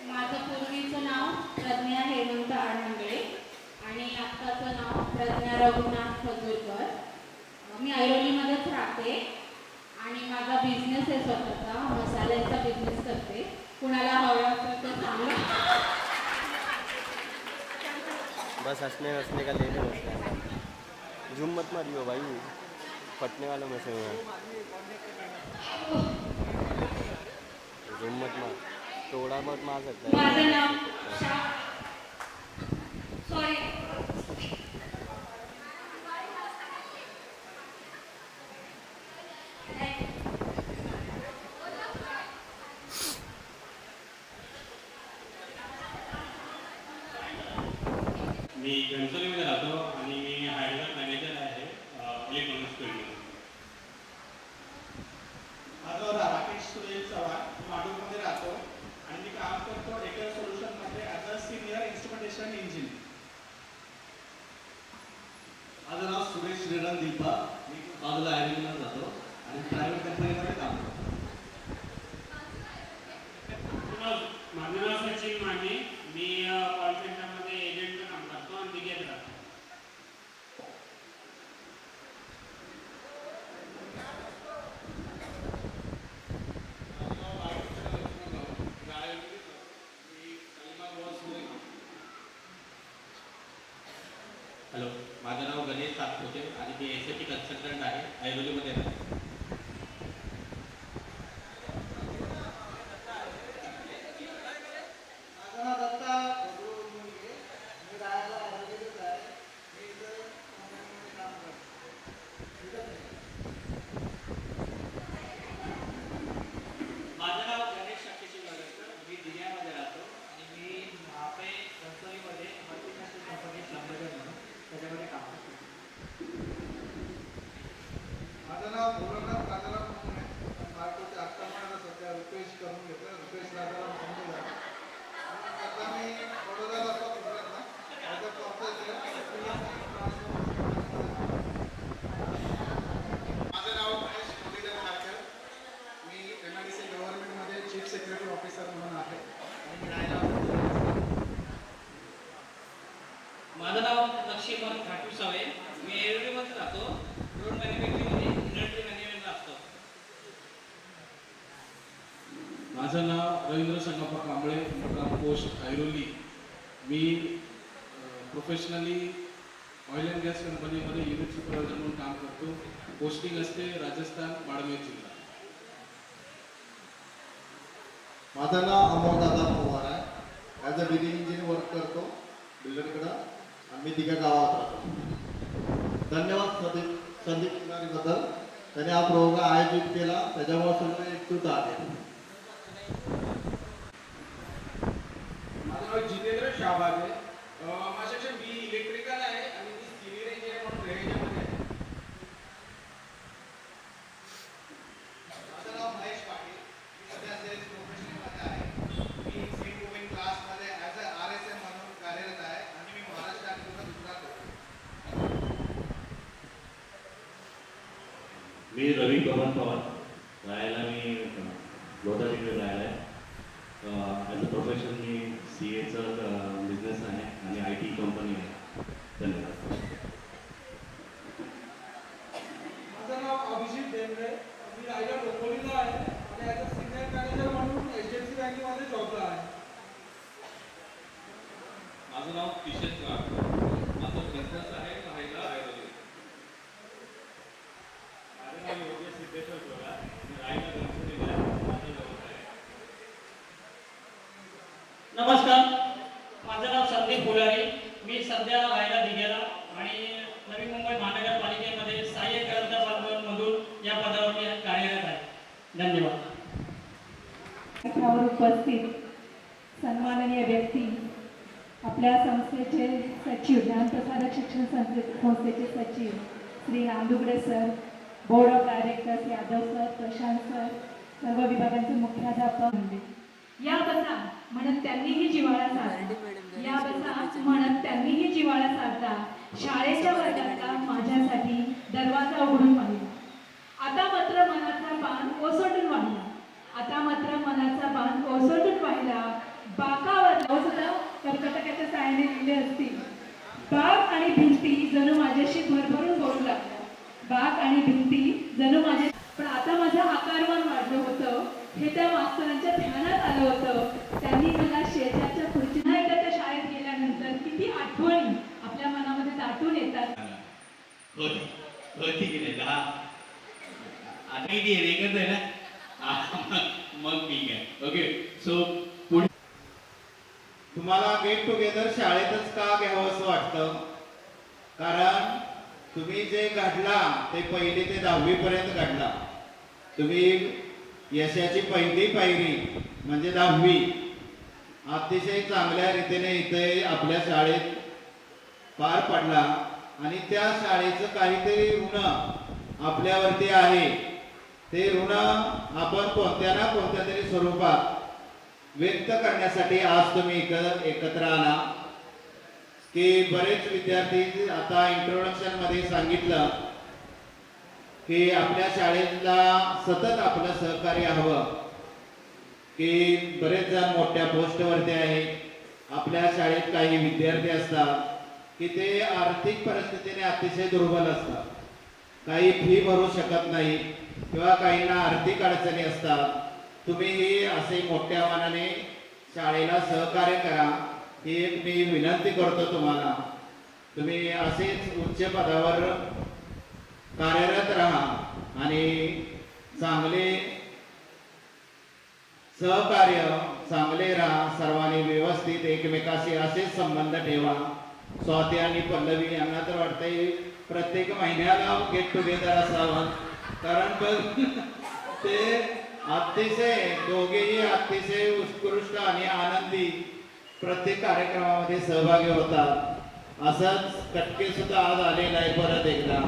माझं पूर्वीचं नाव प्रज्ञा हेमंत आडमंगळे आणि आत्ताचं नाव प्रज्ञा रघुनाथ खजूरकर. मी ऐरोलीमध्येच राहते आणि माझा बिझनेस आहे स्वतःचा. मसाल्यांचा बिझनेस करते. कुणाला हवं असेल तर सांगा. बस हंसने का लेने बस. जूम मत मारियो भाई, फटने वाला में से हूँ. जूम मत मार, थोड़ा बहुत मार सकता है. माझं नाव मी घनसोलीमध्ये राहतो आणि मी हायड्रोलाइट मॅनेजर आहे इलेक्ट्रॉनिक्स फील्डमध्ये. माझं राकेश सुरेश चव्हाण, मी माडूरमध्ये राहतो आणि मी काम करतो एकर सोल्युशनमध्ये as a senior instrumentation engineer. माझं नाव सुरेश श्रीराम दीपा, मी बाजूला आयर्लंडला जातो आणि प्रायव्हेट कंपनीमध्ये काम करतो. माझं नाव सचिन माने, मी कॉल सेंटरमध्ये एजंटचं काम करतो आणि दिघेत राहतो. हॅलो, माझं नाव गणेश सातपुते आणि मी SAP कन्सल्टंट आहे, ऐरोलीमध्ये राहतो. माझं नाव दत्ता मुलगे, मी राहायला ऐरोलीतच आहे. मी इथं कंपनीमध्ये काम करतो. माझं नाव गणेश शक्तीशी नगरकर, मी दिघ्यामध्ये राहतो आणि मी महापे कंपनीमध्ये मल्टीनॅशनल कंपनी संभाजी म्हणून त्याच्यामध्ये काम करतो. माझं नाव भोलानाथ राजाराम म्हणून आहे. बायकोचे आत्ता मला सध्या रुपेश करून घेतलं, रुपेश राजाराम समजून झाला. आणि आता मी वडोदराला असतो गुजरातला. माझं माझं नाव महेश मुरलीधर खारकर, मी MIDC गव्हर्नमेंटमध्ये चीफ सेक्रेटरी ऑफिसर म्हणून आहे आणि मी राहायला माझं नाव लक्ष्मण खाटू सावे, मी ऐरोलीमध्ये राहतो. रोड मॅन्युफॅक्चरिंगमध्ये इंडस्ट्री मॅनेजमेंटला असतो. माझं नाव रवींद्र संगप्पा कांबळे, मुक्काम post Airoli. Me professionally oil and gas कंपनीमध्ये युनिट सुपरवायझर म्हणून काम करतो. पोस्टिंग असते राजस्थान, बाड़मेर जिल्हा. माझं नाव अमोलदादा पवार आहे. As a billing engineer work करतो बिल्डरकडं. आम्ही दिघा गावात राहतो. धन्यवाद संदीप किनारीबद्दल. त्याने हा प्रोग्राम आयोजित केला, त्याच्यामुळे सगळे एकजूट आहे. माझं नाव जितेंद्र शाहबाज आहे. माझं शिक्षण BE इलेक्ट्रिकल आहे आणि मी सिनियर इंजिनियर म्हणून रेंजमध्ये आहे. माझं नाव महेश पाटील, मी सध्या सेल्स प्रोफेशनलमध्ये आहे. मी सीट मूविंग क्लासमध्ये ॲज अ RSM म्हणून कार्यरत आहे आणि मी महाराष्ट्र आणि गुजरात होतो. मी रवी पवन पवार, राहायला मी लोधा तिकडे राहायला आहे. ॲज अ प्रोफेशन मी CAचं बिझनेस आहे आणि IT कंपनी आहे. धन्यवाद. माझं नाव अभिजित देमरे, मी राहायला डोंबिवलीला आहे आणि ॲज अ सिनियर मॅनेजर म्हणून HDFC बँकेमध्ये जॉबला आहे. माझं नाव किशन राव, माझं बिझनेस आहे राहायला ऐरोली. माझं नाव योगेश सिद्धेश्वर गोरा, मी राहायला घनसोलीला आहे. माझं व्यवसाय आहे. नमस्कार, माझं नाव संदीप फुलारी, मी सध्या राहायला दिघ्याला आणि नवी मुंबई महानगरपालिकेमध्ये सहाय्यक कर्मचारी या पदावर मी कार्यरत आहे. धन्यवाद. वर उपस्थित सन्माननीय व्यक्ती, आपल्या संस्थेचे सचिव, ज्ञानप्रसारक शिक्षण संस्थेचे सचिव Shri Ramdugade sir, board of directors Yadav sir, Prashant sir, सर्व विभागांचे मुख्याध्यापक, या बसा म्हणत त्यांनीही जिव्हाळा साधला. या बसा म्हणत त्यांनीही जिव्हाळा साधला. शाळेच्या वर्गातला माझ्यासाठी दरवाजा उघडून पाहिला. आता मात्र मनाचा बाण ओसंडून वाहिला. आता मात्र मनाचा बाण ओसंडून वाहिला. बाकावर सुद्धा कर्कटकाच्या साहाय्याने लिहिले असतील. बाग आणि भिंती जणू माझ्याशी भरभरून बोलू लागल्या. बाग आणि भिंती जणू माझ्या, पण आता माझं आकारमान वाढलं होतं हे त्या मास्तरांच्या ध्यानात आलं होतं. त्यांनी मला शेजारच्या खुर्चीला एकदा त्या शाळेत गेल्यानंतर किती आठवणी आपल्या मनामध्ये दाटून येतात. होती की नाही? आता किती आहे? एकच आहे ना? मग ठीक आहे. ओके, सो पुढे तुम्हाला गेट टुगेदर शाळेतच का घ्यावं असं वाटतं? कारण तुम्ही जे घडला ते 1ली ते 10वी पर्यंत घडला. तुम्ही यशाची पहिली पायरी म्हणजे 10वी अतिशय चांगल्या रीतीने इथे आपल्या शाळेत पार पडला आणि त्या शाळेचं काहीतरी ऋण आपल्यावरती आहे, ते ऋण आपण कोणत्या ना कोणत्या तरी स्वरूपात व्यक्त करण्यासाठी आज तुम्ही एकत्र आला. की बरेच विद्यार्थी आता इंट्रोडक्शन मध्ये सांगितलं की आपल्या शाळेला सतत आपलं सहकार्य हवं, की बरेच जण मोठ्या पोस्टवरती आहेत. आपल्या शाळेत काही विद्यार्थी असतात की ते आर्थिक परिस्थितीने अतिशय दुर्बल असतात, काही फी भरू शकत नाही किंवा काहींना आर्थिक अडचणी असतात. तुम्हीही असे मोठ्या मनाने शाळेला सहकार्य करा ही एक मी विनंती करतो तुम्हाला. तुम्ही असेच उच्च पदावर कार्यरत राहा आणि चांगले सहकार्य, चांगले राहा, सर्वांनी व्यवस्थित एकमेकाशी असेच संबंध ठेवा. स्वाती आणि पल्लवी यांना तर वाटतंय प्रत्येक महिन्याला गेट टुगेदर असावं, कारण ते अतिशय दोघेही अतिशय उत्कृष्ट आणि आनंदी प्रत्येक कार्यक्रमामध्ये सहभागी होतात. असंच कटके सुद्धा आज आलेला आहे. परत एकदा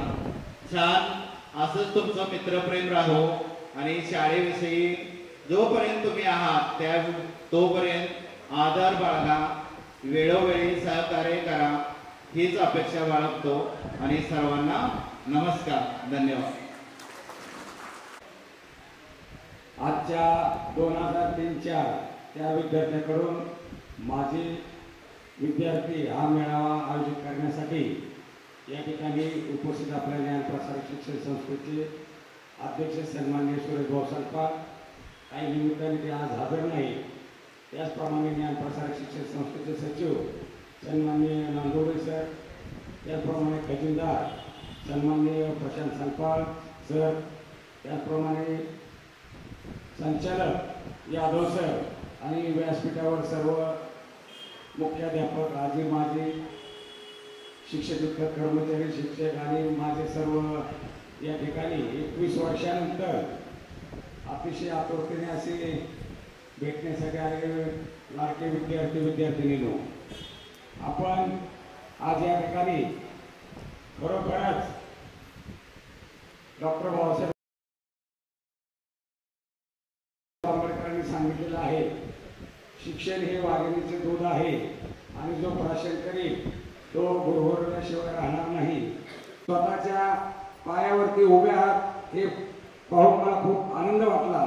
छान असंच तुमचं मित्रप्रेम राहो आणि शाळेविषयी जोपर्यंत तुम्ही आहात त्या तोपर्यंत आदर बाळगा, वेळोवेळी सहकार्य करा हीच अपेक्षा बाळगतो आणि सर्वांना नमस्कार, धन्यवाद. आजच्या 2003-04 त्या विद्यार्थ्यांकडून माजी विद्यार्थी हा मेळावा आयोजित करण्यासाठी या ठिकाणी उपस्थित आपल्या ज्ञानप्रसारक शिक्षण संस्थेचे अध्यक्ष सन्माननीय सुरेश भाऊ सलपाल, काही निमित्ताने ते आज हजर नाही, त्याचप्रमाणे ज्ञानप्रसारक शिक्षण संस्थेचे सचिव सन्माननीय नांदोडे सर, त्याचप्रमाणे खजिनदार सन्माननीय प्रशांत सलपाल सर, त्याचप्रमाणे संचालक यादव सर आणि व्यासपीठावर सर्व मुख्याध्यापक, आजी माजी शिक्षक कर्मचारी, शिक्षक आणि माझे सर्व या ठिकाणी 21 वर्षानंतर अतिशय आतुरतेने असे भेटण्यासाठी आलेले लाडके विद्यार्थी विद्यार्थिनींनो, आपण आज या ठिकाणी खरोखरच डॉक्टर बाबासाहेब आंबेडकरांनी सांगितलेलं आहे, शिक्षण हे वाघिणीचे दूध आहे आणि जो प्राशन करील तो गुरुवरल्याशिवाय राहणार नाही. स्वतःच्या पायावरती उभे आहात हे पाहून मला खूप आनंद वाटला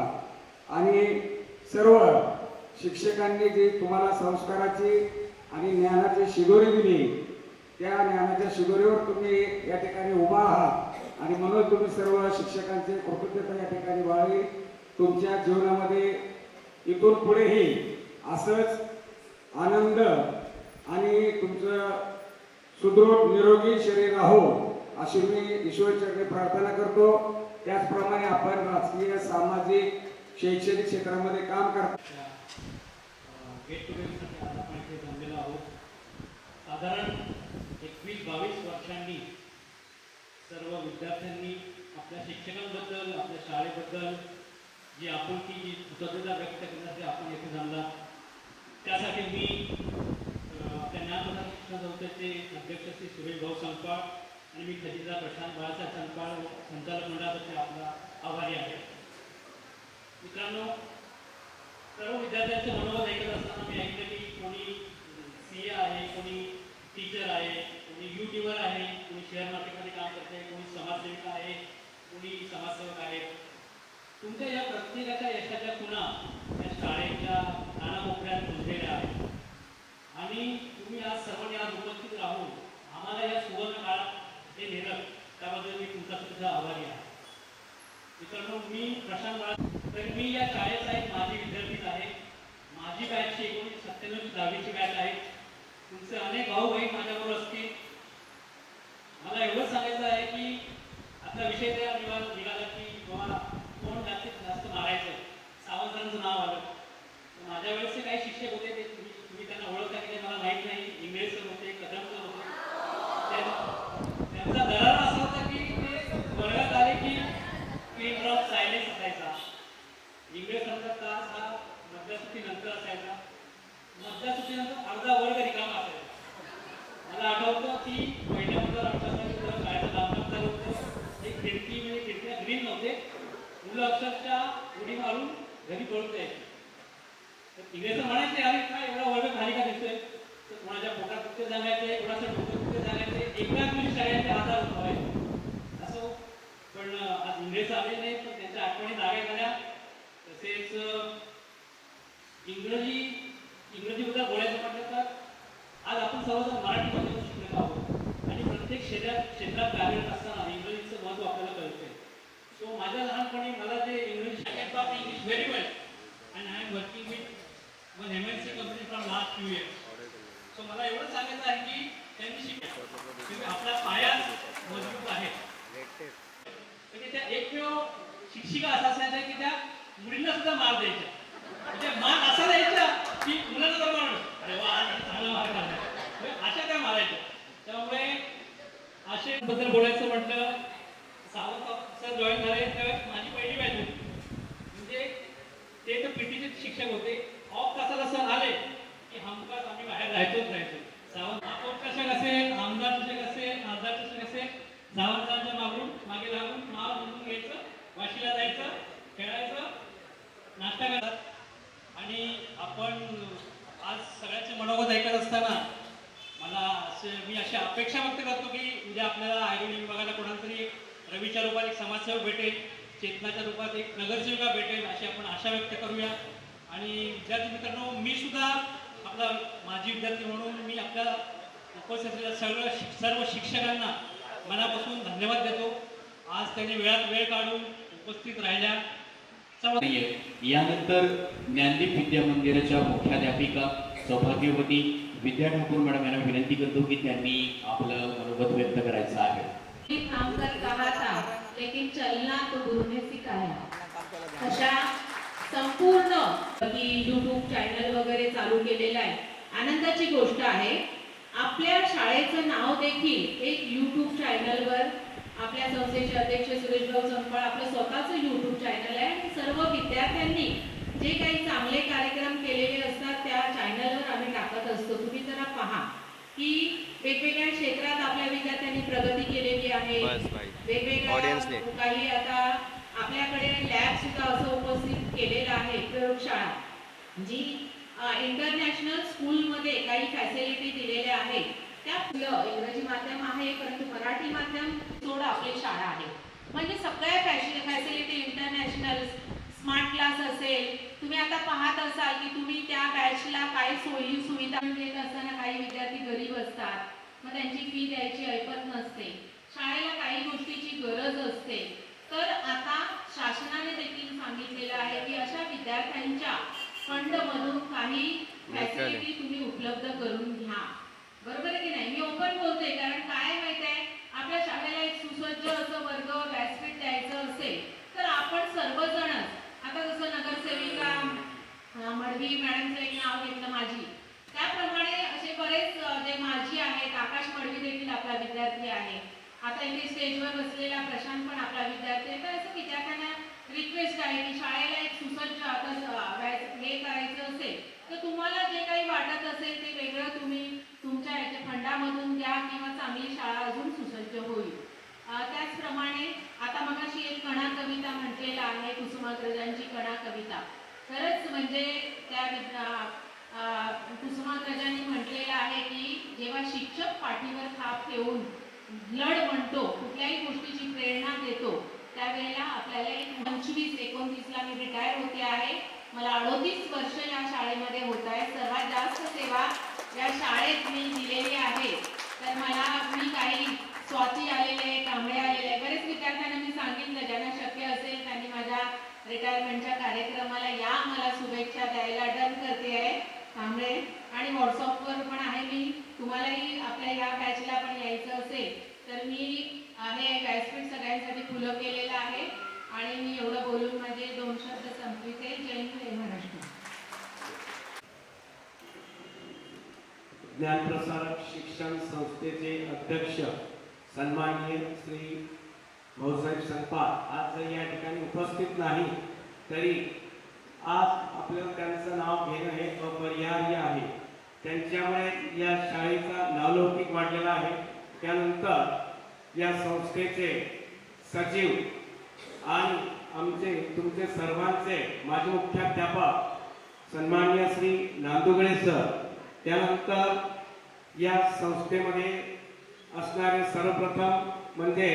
आणि सर्व शिक्षकांनी जी तुम्हाला संस्काराची आणि ज्ञानाची शिदोरी दिली त्या ज्ञानाच्या शिदोरीवर तुम्ही या ठिकाणी उभा आहात आणि म्हणून तुम्ही सर्व शिक्षकांचे कृतज्ञता या ठिकाणी बाळगली. तुमच्या जीवनामध्ये इथून पुढेही असंच आनंद आणि तुमचं सुदृढ निरोगी शरीर राहो अशी मी ईश्वरचरणी प्रार्थना करतो. त्याचप्रमाणे आपण राजकीय, सामाजिक, शैक्षणिक क्षेत्रामध्ये काम करतो. गेट टुगेदरसाठी आज आपण इथे जमलेलो आहोत. साधारण 21-22 वर्षांनी सर्व विद्यार्थ्यांनी आपल्या शिक्षकांबद्दल, आपल्या शाळेबद्दल जी आपुलकी, जी कृतज्ञता व्यक्त करण्यासाठी आपण येथे जमला. त्यासाठी मी आपल्या ज्ञानप्रसारक शिक्षण संस्थेचे अध्यक्ष श्री सुरेश भाऊ संपाळ आणि मी खजिनदार प्रशांत बाळासाहेब संपाळ संचालक मंडळातर्फे आपला आभारी आहे. मित्रांनो, सर्व विद्यार्थ्यांचे मनोगत ऐकत असताना मी ऐकलं की कोणी CA आहे, कोणी टीचर आहे, कोणी यूट्यूबर आहे, कोणी शेअर मार्केटमध्ये काम करते, कोणी समाजसेविका आहे, कोणी समाजसेवक आहे. तुमच्या या प्रत्येकाच्या यशाच्या खुणा या शाळेच्या कानाकोपऱ्यात रुजलेल्या आहेत आणि तुम्ही आज सर्वांनी आज उपस्थित राहून आम्हाला या सुवर्ण काळात हे नेलं त्याबद्दल मी तुमचा सुद्धा आभारी आहे. मित्रांनो, मी प्रशांत बाळा, तर मी या शाळेचा एक माजी विद्यार्थीच आहे. माझी बॅचची 1997-10वीची बॅच आहे. तुमचे अनेक भाऊ बहीण माझ्याबरोबर असतील. मला एवढंच सांगायचं आहे की आपला विषय त्या निघाला की बाबा कोण जास्तीत जास्त मारायचं, सावंतरांचं नाव आलं. माझ्या वेळेसचे काही शिक्षक होते, ते तुम्ही त्यांना ओळखता की मला माहीत नाही. इंग्रज सर होते, कदम सर होते. त्यांचा दरारा असा होता की ते वर्गात आले की पिन ड्रॉप सायलेन्स असायचा. इंग्रजांचा तास हा मध्यसुट्टीनंतर असायचा. मध्यसुट्टीनंतर अर्धा वर्ग रिकामा असायचा. मला आठवतं की कुठे सांगायचे, कोणाचं डोकं कुठे सांगायचे, एकाच दिवशी सगळ्यांचे आधार व्हायचे असं. पण आज इंग्रज आले नाही, पण त्यांच्या आठवणी जाग्या झाल्या. तसेच इंग्रजीबद्दल बोलायचं म्हटलं तर आज आपण सर्वजण मराठीमध्ये शिकलेलो आहोत आणि प्रत्येक क्षेत्रात कार्यरत असताना इंग्रजीचं महत्त्व आपल्याला कळते. सो माझ्या लहानपणी मला जे English English very well and I am working with one MNC company from last few years. So मला एवढं सांगायचं आहे की त्यांनी शिकले आपला पाया मजबूत आहे. म्हणजे त्या एकमेव शिक्षिका असा असायच्या की त्या मुलींना सुद्धा मार द्यायच्या. म्हणजे मार असा द्यायचा की मुलांना तर मार, अरे वा चांगला मार काढला, अशा त्या मारायच्या. त्यामुळे असे बद्दल बोलायचं म्हटलं, सावंत सर जॉईन झाले त्यावेळेस माझी पहिली बॅच होती. म्हणजे ते तर पीटीचे शिक्षक होते. ऑफ तासाला सर आले की हमखास आम्ही बाहेर राहायचो. सावंत महापौर चषक असेल, आमदार चषक असेल, खासदार चषक असेल, सावंतांच्या मागे लागून नाव नोंदून घ्यायचं, वाशीला जायचं, खेळायचं, नाश्ता करतात. आणि आपण आज सगळ्यांचे मनोगत ऐकत असताना मी अशी अपेक्षा व्यक्त करतो की उद्या आपल्याला आयरोली विभागाला कोणाला तरी रवीच्या रूपात एक समाजसेवक भेटेल, चेतनाच्या रूपात एक नगरसेविका भेटेल, अशी आपण आशा व्यक्त करूया. आणि विद्यार्थी मित्रांनो, मी सुद्धा आपला माजी विद्यार्थी म्हणून मी आपल्या उपस्थित असलेल्या सर्व शिक्षकांना मनापासून धन्यवाद देतो. आज त्यांनी वेळात वेळ काढून उपस्थित राहिल्या. यानंतर ज्ञानदीप विद्या मंदिराच्या मुख्याध्यापिका सौभाग्यवती विद्या ठाकूर मॅडम यांना विनंती करतो की त्यांनी आपलं मनोगत व्यक्त करायचं आहे. काम कर कहा था लेकिन चलना तो गुरु ने सिखाया. अशा संपूर्ण की YouTube चॅनल वगैरे चालू केलेलं आहे. आनंदाची गोष्ट आहे. आपल्या शाळेचं नाव देखील एक YouTube चॅनलवर आपल्या संस्थेचे अध्यक्ष सुरेशभाऊ संपाळ आपलं स्वतःचं YouTube चॅनल आहे. आणि सर्व विद्यार्थ्यांनी जे काही चांगले कार्यक्रम केलेले असतात त्या चॅनलवर आम्ही टाकत असतो. तुम्ही जरा पहा की वेगवेगळ्या क्षेत्रात आपल्या विद्यार्थ्यांनी प्रगती केलेली आहे. वेगवेगळ्या काही आता आपल्याकडे लॅब सुद्धा असं उपस्थित केलेलं आहे, प्रयोगशाळा जी इंटरनॅशनल स्कूलमध्ये काही फॅसिलिटी दिलेल्या आहेत. त्या इंग्रजी माध्यम आहे परंतु मराठी माध्यम थोडं आपली शाळा आहे. म्हणजे सगळ्या फॅसिलिटी इंटरनॅशनल स्मार्ट क्लास असेल. तुम्ही आता पाहत असाल की तुम्ही त्या बॅचला काही सोयी सुविधा देत असताना काही विद्यार्थी गरीब असतात, मग त्यांची फी द्यायची ऐपत नसते, शाळेला काही गोष्टीची गरज असते. तर आता शासनाने देखील सांगितलेलं आहे की अशा विद्यार्थ्यांच्या फंडमधून काही फॅसिलिटी तुम्ही उपलब्ध करून घ्या. बरोबर आहे की नाही? मी ओपन बोलते कारण काय माहिती आहे, आपल्या शाळेला एक सुसज्ज असं वर्ग व्यासपीठ द्यायचं असेल तर आपण सर्वजणच आता जसं नगरसेविका मडवी मॅडमचं एक नाव घेतलं माझी, त्याप्रमाणे असे बरेच जे माझी आहेत, आकाश मडवी देखील आपला विद्यार्थी आहे. आता इथे स्टेजवर बसलेला प्रशांत पण आपला विद्यार्थी आहे. तर असं विद्यार्थ्यांना रिक्वेस्ट आहे की शाळेला एक सुसज्ज आता हे करायचं असेल तर तुम्हाला जे काही वाटत असेल ते वेगळं तुम्ही तुमच्या याच्या फंडामधून द्या किंवा चांगली शाळा अजून सुसज्ज होईल. त्याचप्रमाणे आता मगाशी एक कणा कविता म्हटलेला आहे, कुसुमाग्रजांची कणा कविता. खरंच म्हणजे त्या कुसुमाग्रजांनी म्हटलेलं आहे की जेव्हा शिक्षक पाठीवर थाप ठेवून लढ म्हणतो, कुठल्याही गोष्टीची प्रेरणा देतो, त्यावेळेला आपल्याला एक 25-29ला मी रिटायर होते आहे. मला 38 वर्ष या शाळेमध्ये होत आहे. सर्वात जास्त सेवा या शाळेत मी दिलेली आहे. तर मी काही स्वाती आलेले, कांबळे आलेले, बरेच विद्यार्थ्यांना मी सांगितलं ज्यांना शक्य असेल त्यांनी माझ्या रिटायरमेंटच्या कार्यक्रमाला या, मला शुभेच्छा द्यायला डन करते आहे कांबळे. आणि व्हॉट्सअपवर पण आहे मी, तुम्हालाही आपल्या या बॅचला पण यायचं असेल तर मी हे व्यासपीठ सगळ्यांसाठी खुलं केलेलं आहे. आणि मी एवढं बोलून माझे 2 शब्द संपविते. जय हिंद, जय महाराष्ट्र. ज्ञानप्रसारक शिक्षण संस्थेचे अध्यक्ष सन्माननीय श्री भाऊसाहेब संपाळ आज जर या ठिकाणी उपस्थित नाही तरी आज आपल्याला त्यांचं नाव घेणं हे अपरिहार्य आहे. त्यांच्यामुळे या शाळेचा नावलौकिक वाढलेला आहे. त्यानंतर या संस्थेचे सचिव आणि आमचे तुमचे सर्वांचे माजी मुख्याध्यापक सन्माननीय श्री नांदुगळे सर, त्यानंतर या संस्थेमध्ये असणारे सर्वप्रथम म्हणजे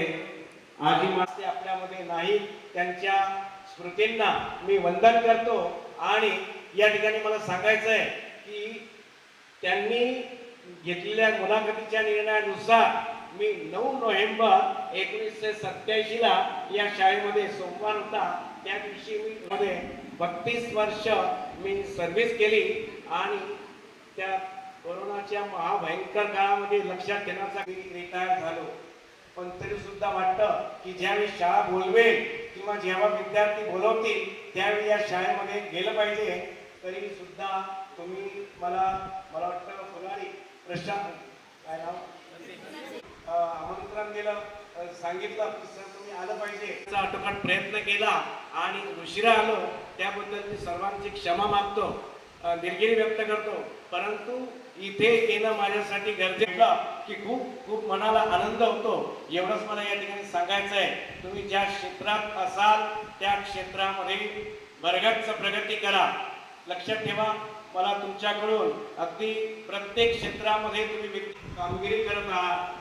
आजी माते आपल्यामध्ये नाही, त्यांच्या स्मृतींना मी वंदन करतो. आणि या ठिकाणी मला सांगायचं आहे की त्यांनी घेतलेल्या मुलाखतीच्या निर्णयानुसार मी 9 नोव्हेंबर 1987 या शाळेमध्ये सोमवार होता, त्या दिवशी मी मध्ये 32 वर्ष मी सर्व्हिस केली. आणि त्या कोरोनाच्या महाभयंकर काळामध्ये लक्षात घेण्यासाठी रिटायर झालो. पण तरी सुद्धा वाटतं की ज्यावेळी शाळा बोलवेल किंवा जेव्हा विद्यार्थी बोलवतील त्यावेळी या शाळेमध्ये गेलं पाहिजे. तरी सुद्धा तुम्ही मला वाटतं फुलारी प्रशांत काय नाव आमंत्रण दिलं, सांगितलं की सर तुम्ही आलं पाहिजे. अटोकाट प्रयत्न केला आणि उशिरा आलो, त्याबद्दल मी सर्वांची क्षमा मागतो, दिलगिरी व्यक्त करतो. परंतु इथे येणं माझ्यासाठी गरजेचं की खूप खूप मनाला आनंद होतो. एवढंच मला या ठिकाणी सांगायचं आहे. तुम्ही ज्या क्षेत्रात असाल त्या क्षेत्रामध्ये भरगच्च प्रगती करा. लक्षात ठेवा, मला तुमच्याकडून अगदी प्रत्येक क्षेत्रामध्ये तुम्ही कामगिरी करत आहात.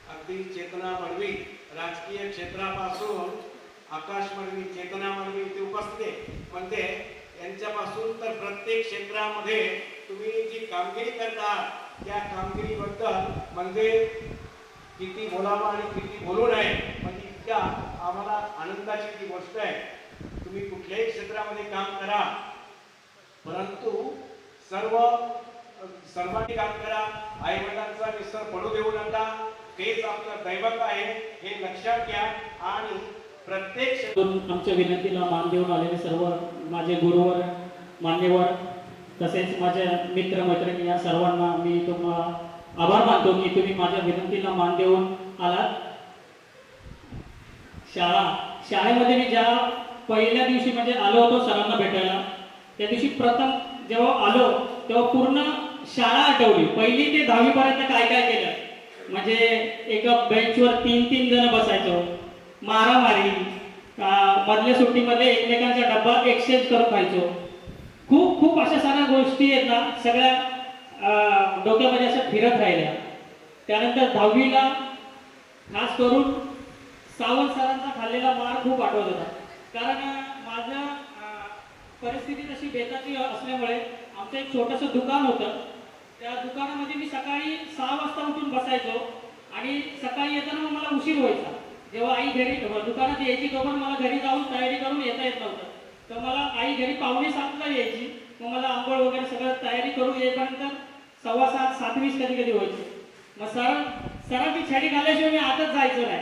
अगदी चेतना मडवी राजकीय क्षेत्रापासून आकाश मडवी, चेतना मडवी इथे उपस्थित आहे, म्हणजे यांच्यापासून तर प्रत्येक क्षेत्रामध्ये तुम्ही जी कामगिरी करता त्या कामगिरीबद्दल म्हणजे किती बोलावं आणि किती बोलू नये, म्हणजे इतक्या आम्हाला आनंदाची ती गोष्ट आहे. तुम्ही कुठल्याही क्षेत्रामध्ये काम करा, परंतु सर्वांनी काम करा. आई वडिलांचा विसर पडू देऊ नका. तेच आपलं दैवत आहे हे लक्षात घ्या. आणि प्रत्येक आमच्या विनंतीला मान देऊन आलेले सर्व माझे गुरुवर, मान्यवर, तसेच माझ्या मित्र मैत्रिणी या सर्वांना मी तुम्हाला आभार मानतो की तुम्ही माझ्या विनंतीला मान देऊन आलात. शाळेमध्ये मी ज्या पहिल्या दिवशी म्हणजे आलो होतो सरांना भेटायला, त्या दिवशी प्रथम जेव्हा आलो तेव्हा पूर्ण शाळा आठवली. 1ली ते 10वी पर्यंत काय काय केलं, म्हणजे एका बेंचवर 3-3 जण बसायचो, मारामारी, मधल्या सुट्टीमध्ये एकमेकांचा डब्बा एक्सचेंज करून खायचो. खूप अशा साऱ्या गोष्टी आहेत ना, सगळ्या डोक्यामध्ये अशा फिरत राहिल्या. त्यानंतर 10वीला खास करून सावंत सरांचा खाल्लेला मार खूप आठवत होता. कारण माझं परिस्थिती तशी बेताची असल्यामुळे आमचं एक छोटंसं दुकान होतं. त्या दुकानामध्ये मी सकाळी 6 वाजता उठून बसायचो आणि सकाळी येताना मग मला उशीर व्हायचा. जेव्हा आई घरी दुकानात यायची तोपर्यंत मला घरी जाऊन तयारी करून येता येत नव्हतं, तर मला आई घरी 6:45ला यायची. मग मला आंघोळ वगैरे सगळं तयारी करून येईपर्यंत 7:15, 7:20 कधी व्हायची. मग सरांची छडी घालल्याशिवाय मी आतच जायचो नाही.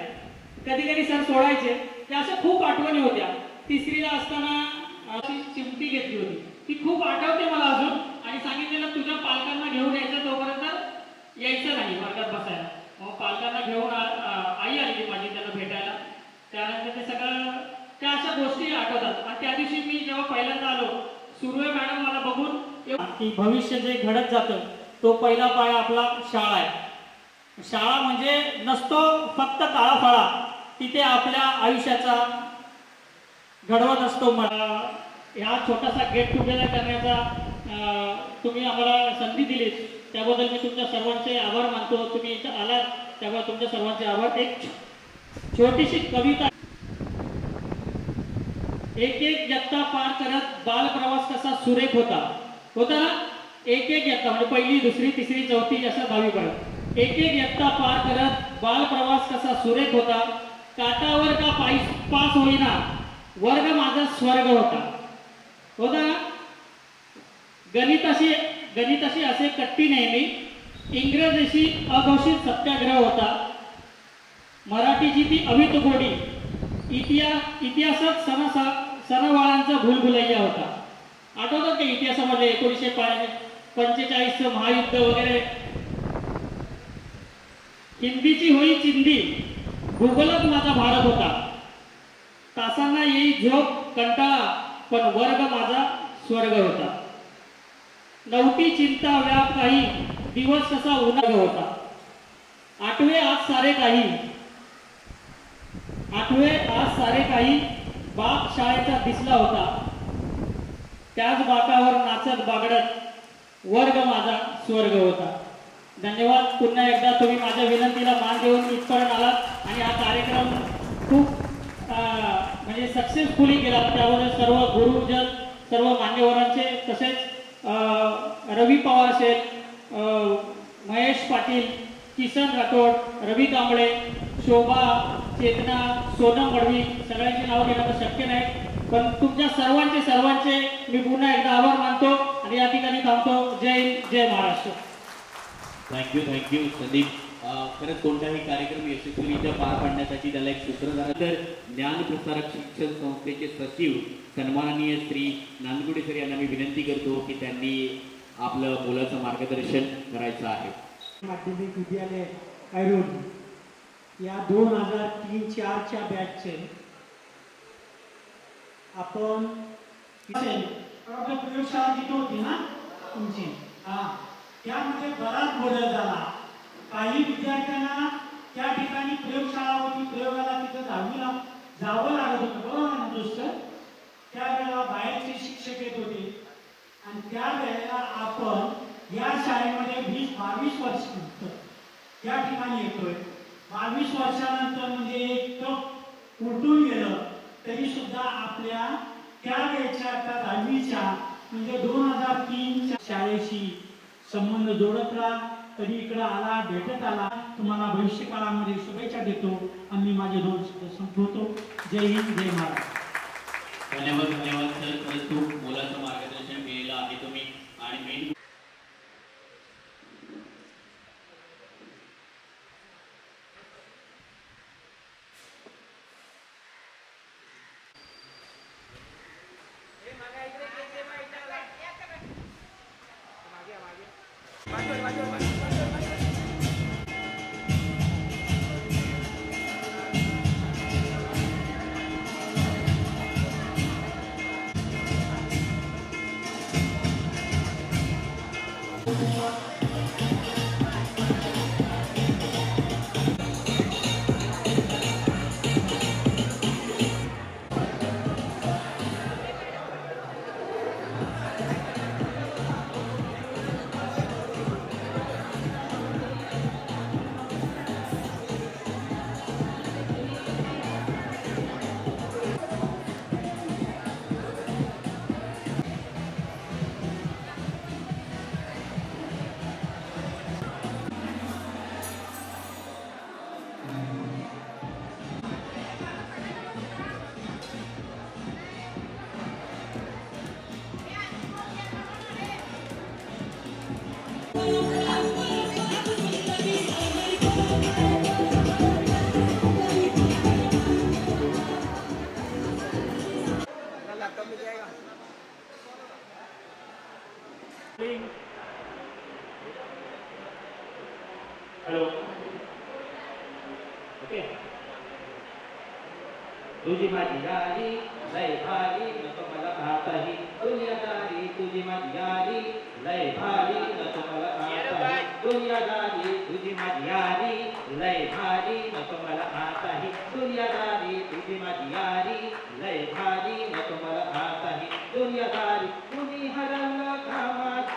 कधी सर सोडायचे. त्या अशा खूप आठवणी होत्या. 3रीला असताना चिमटी घेतली होती, ती खूप आठवते मला अजून. आणि सांगितलेलं तुझ्या पालकांना घेऊन यायचं, तोपर्यंत यायचं नाही वर्गात बसायला. मग पालकांना घेऊन आई आली माझी त्यांना भेटायला. त्यानंतर ते सगळं त्या अशा गोष्टी आठवतात. आणि त्या दिवशी मी जेव्हा पहिल्यांदा आलो, सुर्वे मॅडम मला बघून की भविष्य जे घडत जातं तो पहिला पाया आपला शाळा आहे. शाळा म्हणजे नसतो फक्त काळाफळा, तिथे आपल्या आयुष्याचा घडवत असतो. ह्या छोटासा गेट टुगेदर करण्याचा तुम्ही आम्हाला संधी दिली, त्याबद्दल मी तुमच्या सर्वांचे आभार मानतो. तुम्ही इथं आलात त्यामुळे तुमच्या सर्वांचे आभार. एक छोटीशी कविता. एक इयत्ता पार करत बाल प्रवास कसा सुरेख होता ना. एक इयत्ता म्हणजे 1ली, 2री, 3री, 4थी असं 10वी पर्यंत एक इयत्ता पार करत बाल प्रवास कसा सुरेख होता. काटावर का पास होईना, वर्ग माझा स्वर्ग होता ना. गणिताशी असे कट्टी नेहमी, इंग्रजीशी अघोषित सत्याग्रह होता. मराठीची ती अमित गोडी, इतिहासात सणावाळांचा भूलभुलैया होता. आठवतात का इतिहासामध्ये 1945 महायुद्ध वगैरे. हिंदीची होई चिंदी, भूगोलात माझा भारत होता. तासांना येई झोप कंटाळा, पण वर्ग माझा स्वर्ग होता. नव्हती चिंता व्याप काही, दिवस कसा उन्हाळ होता. आठवे आज सारे काही बाप शाळेचा दिसला होता. त्याच बाकावर नाचत बागडत वर्ग माझा स्वर्ग होता. धन्यवाद. पुन्हा एकदा तुम्ही माझ्या विनंतीला मान देऊन इथपर्यंत आलात आणि हा कार्यक्रम खूप म्हणजे सक्सेसफुली गेला. त्याबद्दल सर्व गुरुजन, सर्व मान्यवरांचे, तसेच रवी पवार असेल, महेश पाटील, किसन राठोड, रवी कांबळे, शोभा, चेतना, सोनम गडवी, सगळ्यांची नावं घेणं शक्य नाही, पण तुमच्या सर्वांचे मी पुन्हा एकदा आभार मानतो आणि या ठिकाणी थांबतो. जय हिंद, जय महाराष्ट्र. थँक्यू संदीप. खरंच कोणताही कार्यक्रम यशस्वीरित्या पार पाडण्यासाठी त्याला एक सूत्रधार तर ज्ञानप्रसारक शिक्षण संस्थेचे सचिव सन्माननीय श्री नांदगुडे सर यांना मी विनंती करतो की त्यांनी आपलं मुलाचं मार्गदर्शन करायचं आहे. माध्यमिक विद्यालय ऐरोली या 2003-04च्या बॅचचे आपण प्रयोगशाळा तिथे होती ना तुमची, त्यामध्ये बराच बदल झाला. काही विद्यार्थ्यांना त्या ठिकाणी प्रयोगशाळा होती, प्रयोगाला तिथं 10वीला जावं लागत होतं, बरोबर ना दोस्त? त्यावेळेला बाहेरचे शिक्षक येत होते आणि त्यावेळेला आपण या शाळेमध्ये 20-22 वर्षानंतर या ठिकाणी येतोय. 22 वर्षानंतर म्हणजे एक उलटून गेलं तरी सुद्धा आपल्या त्यावेळेच्या 10वीच्या म्हणजे 2003च्या शाळेशी संबंध जोडत राहा. कधी इकडं आला, भेटत आला, तुम्हाला भविष्य काळामध्ये शुभेच्छा देतो आणि मी माझे 2 शब्द संपवतो. जय हिंद, जय महाराष्ट्र. धन्यवाद सर. खरंच खूप मुलाचं मार्गदर्शन केलेलं आहे तुम्ही. आणि मेन हॅलो, ओके. तुझी माझी यारी लय भारी नको मला पाहताही, दुनियादारी तुझी माझी यारी लय भारी नको मला पाहताही, दुनियादारी तुझी माझी यारी लय भारी नको मला पाहताही, दुनियादारी तुझी माझी यारी लय भारी नको मला पाहताही, दुनियादारी. कुणी हरवलं कामात,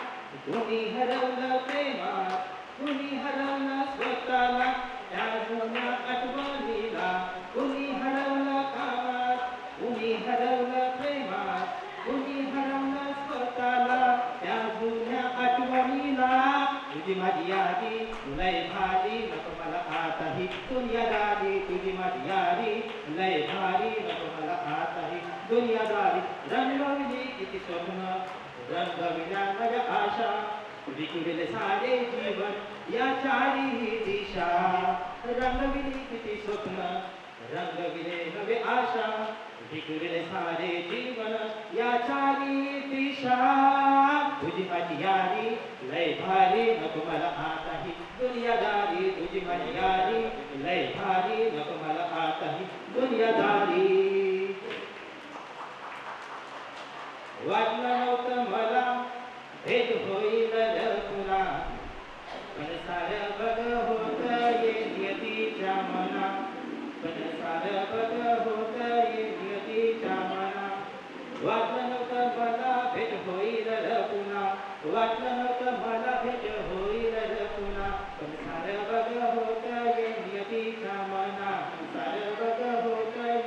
कुणी हरवलं प्रेमात, कुणी हरवलं स्वतःला त्या जुन्या आठवणीला, कुणी हरवलं कामात, कुणी हरवलं प्रेमात, कुणी हरवलं स्वतःला त्या जुन्या आठवणीला. तुझी माझी यादी लय भारी नको मला आताही, दुनियादारी तुझी माझी यादी लय भारी नको मला आताही, दुनियादारी. रंगविली किती स्वप्न, रंगविल्या नव्या आशा, विखुरले सारे जीवन या चारी दिशा, रंगविली किती स्वप्न, रंगविले नवे आशा, विखुरले सारे जीवन या चारी दिशा. तुझी माझी यारी लय भारी नको मला आताही, दुनियादारी तुझी माझी यारी लय भारी नको मला आताही, दुनियादारी. वाटलं नव्हतं मला भेट होईल तुला, पण सारं बघ होत नियतीच्या मना, पण सारं बघ होत नियतीच्या मना. वाटलं नव्हतं मला भेट होईल पुन्हा, वाटलं नव्हतं मला भेट होईल पुन्हा, सारं बघ होतंय नियतीच्या मना सारं बघ होतंय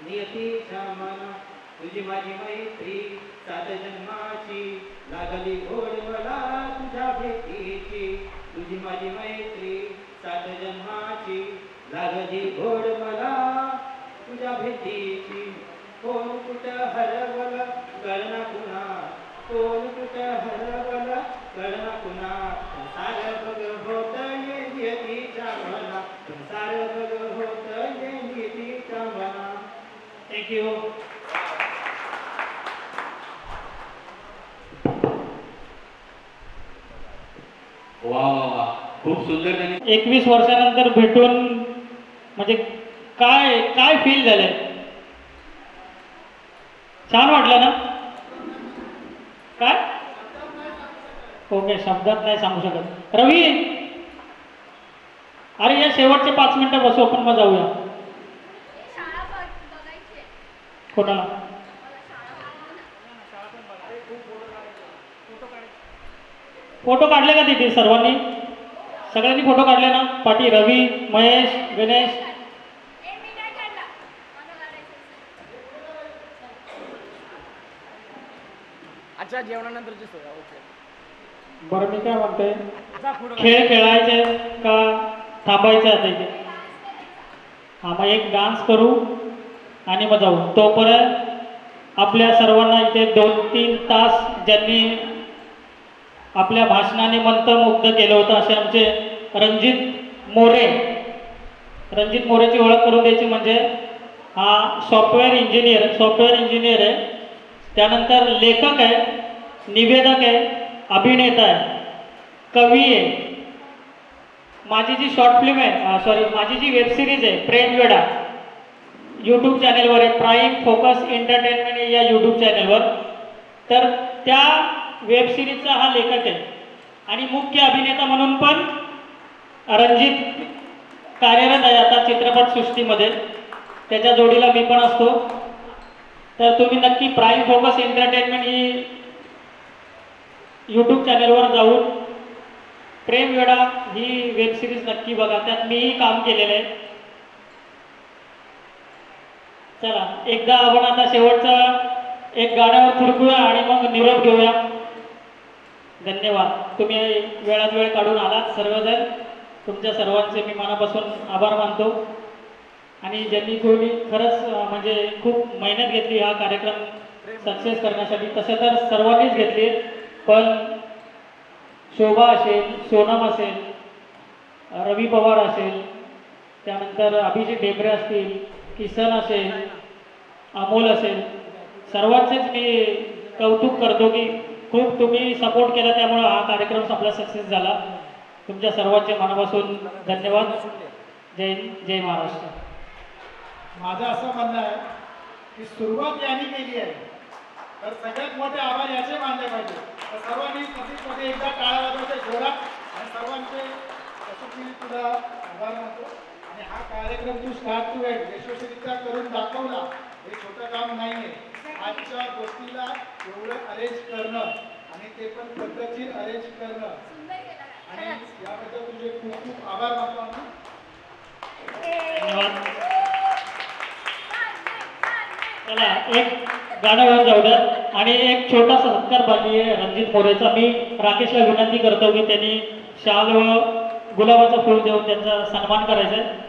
नियतीच्या मना तुझी माझी मैत्री 7 जन्माची लागली ओढ मला तुझ्या भेटीची तुझी माझी मैत्री 7 जन्माची लागली ओढ मला तुझ्या भेटीची कोण कुठं हरवलं कळना कुणा कोण कुठं हरवलं कळना कुणा संसार बघ होतंय नियतीच्या मना संसार बघ होतंय नियतीच्या मना. थँक्यू. वा वा वा खूप सुंदर त्यांनी 21 वर्षानंतर भेटून म्हणजे काय काय फील झालंय. छान वाटलं ना. काय ओके शब्दात नाही सांगू शकत. रवी अरे या शेवटचे 5 मिनिटं बसू आपण मग जाऊया. कोणाला फोटो काढले का तिथे सर्वांनी सगळ्यांनी फोटो काढले ना. पाटी रवी महेश गणेश अच्छा जेवणानंतरची सोय ओके. बरं मी काय म्हणतोय खेळ खेळायचे का थांबायचे आता इथे. हा मग एक डान्स करू आणि मग जाऊ. तोपर्यंत आपल्या सर्वांना इथे 2-3 तास ज्यांनी आपल्या भाषणाने मंत्रमुग्ध केलं होतं असे आमचे रणजित मोरे. रणजित मोरेची ओळख करून द्यायची म्हणजे हा सॉफ्टवेअर इंजिनियर आहे. त्यानंतर लेखक आहे निवेदक आहे अभिनेता आहे कवी आहे. माझी जी शॉर्ट फिल्म आहे माझी जी वेब सिरीज आहे प्रेमवेडा यूट्यूब चॅनेलवर आहे. प्राईम फोकस एंटरटेनमेंट या यूट्यूब चॅनेलवर. तर त्या वेब सिरीजचा हा लेखक आहे आणि मुख्य अभिनेता म्हणून पण रणजित कार्यरत आहे आता चित्रपटसृष्टीमध्ये. त्याच्या जोडीला मी पण असतो. तर तुम्ही नक्की प्राईम फोकस एंटरटेनमेंट ही यूट्यूब चॅनेलवर जाऊन प्रेमवेडा ही वेब सिरीज नक्की बघा. त्यात मीही काम केलेलं आहे. चला एकदा आपण आता शेवटचा एक गाण्यावर थिरकूया आणि मग निरोप घेऊया. धन्यवाद. तुम्ही वेळात वेळ काढून आलात सर्वजण. तुमच्या सर्वांचे मी मनापासून आभार मानतो. आणि ज्यांनी कोणी खरंच म्हणजे खूप मेहनत घेतली हा कार्यक्रम सक्सेस करण्यासाठी तसं तर सर्वांनीच घेतली. पण शोभा असेल सोनम असेल रवी पवार असेल त्यानंतर अभिजित ढेबरे असतील किसन असेल अमोल असेल सर्वांचेच मी कौतुक करतो की खूप तुम्ही सपोर्ट केला त्यामुळे हा कार्यक्रम आपला सक्सेस झाला. तुमच्या सर्वांचे मनापासून धन्यवाद. जय हिंद जय महाराष्ट्र. माझं असं म्हणणं आहे की सुरुवात यांनी केली आहे तर सगळ्यात मोठे आभार याचे मानले पाहिजे. तर सर्वांनी नक्कीच एकदा टाळ्या वाजवायच्या जोरात आणि सर्वांचे मी तुला आभार मानतो. आणि हा कार्यक्रम तू स्टार्ट टू एंड यशस्वीरित्या करून दाखवला हे छोटं काम नाही आहे. आजच्या गोष्टीला एवढं अरेंज करणं आणि ते पण पद्धतशीर अरेंज करणं आणि याबद्दल तुझे खूप खूप आभार मानतो आम्ही. धन्यवाद. चला एक गाणं घेऊन जाऊ द्या आणि एक छोटासा सत्कार बाकी आहे रणजित मोरेचा. मी राकेशला विनंती करतो की त्यांनी शाल व गुलाबाचं फूल देऊन त्यांचा सन्मान करायचा आहे.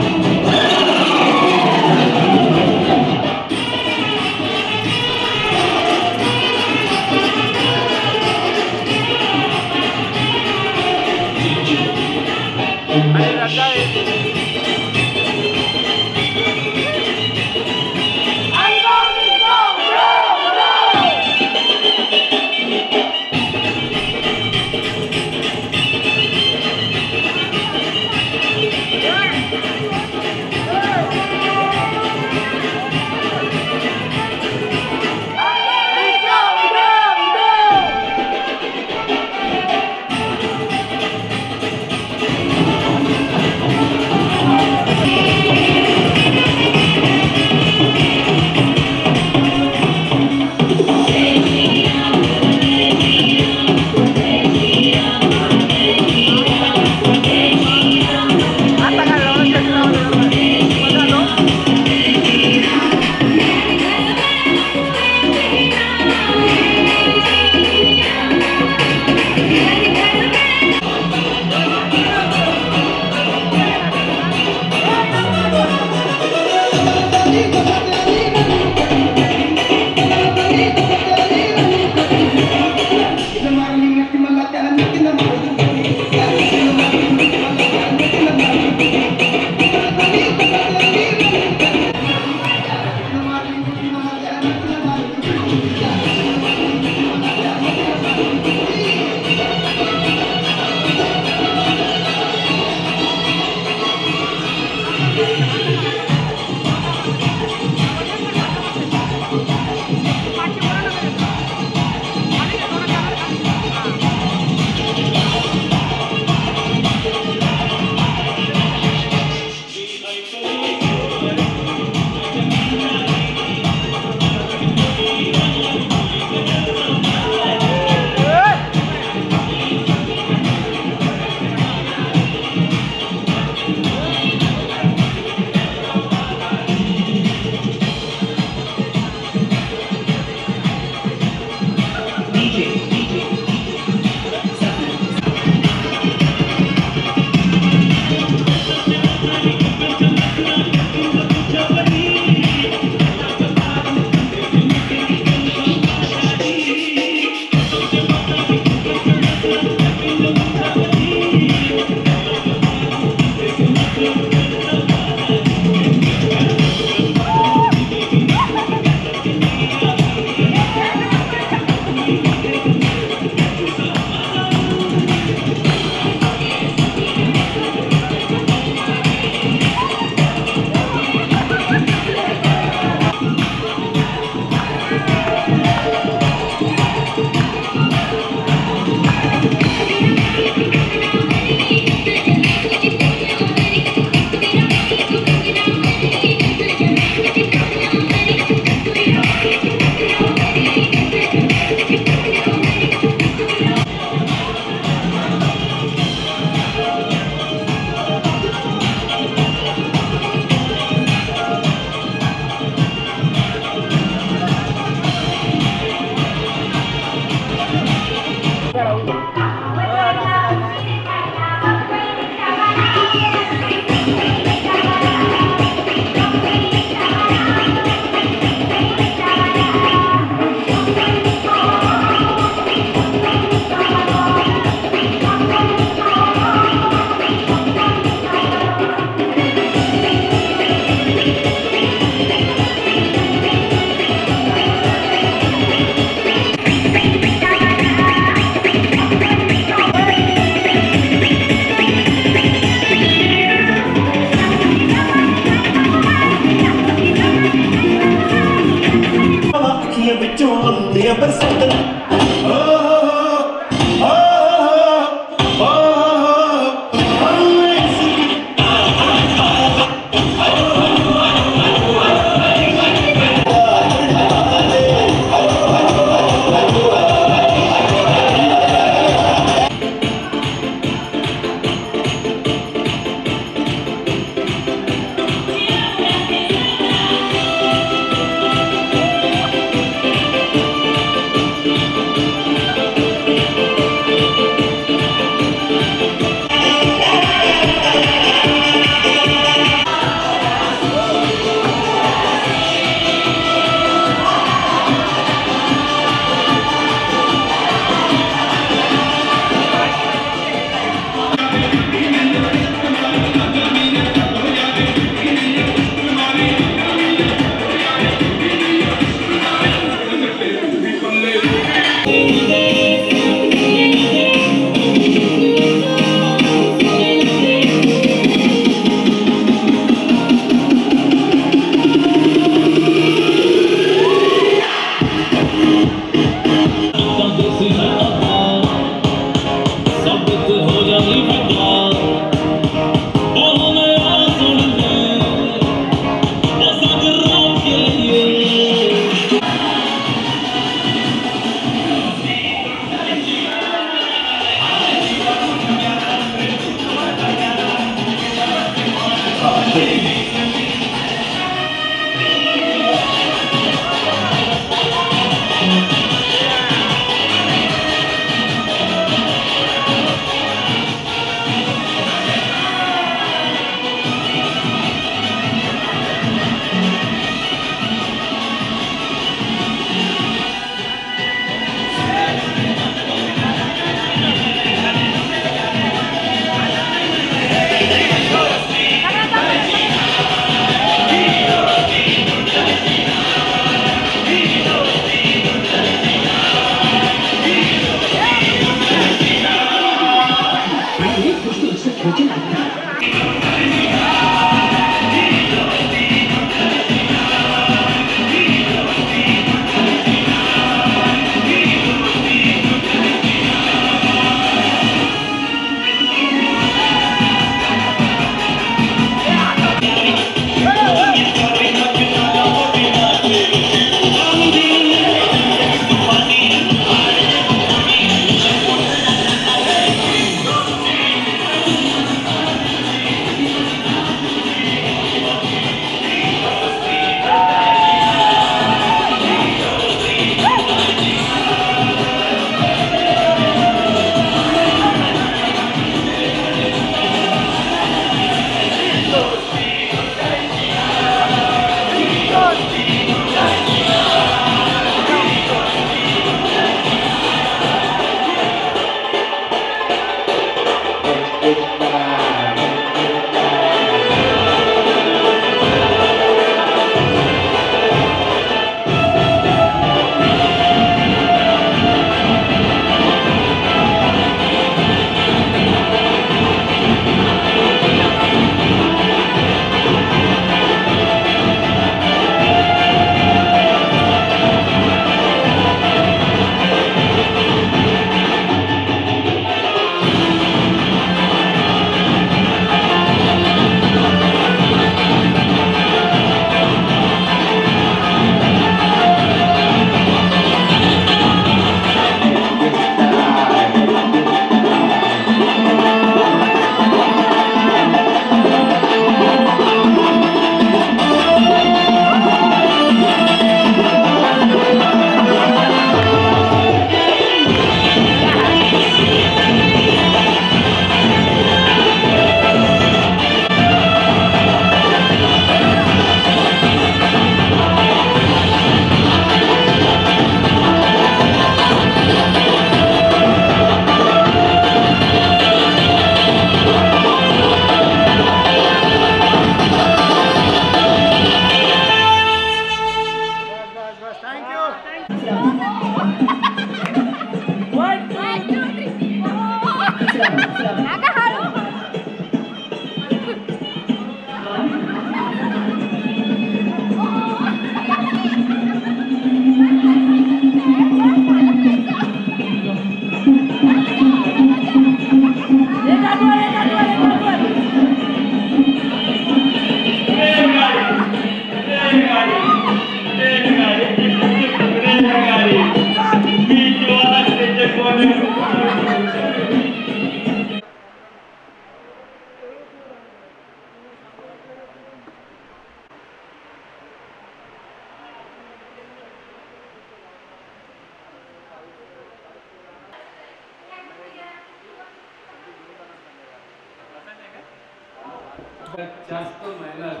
जास्त मेहनत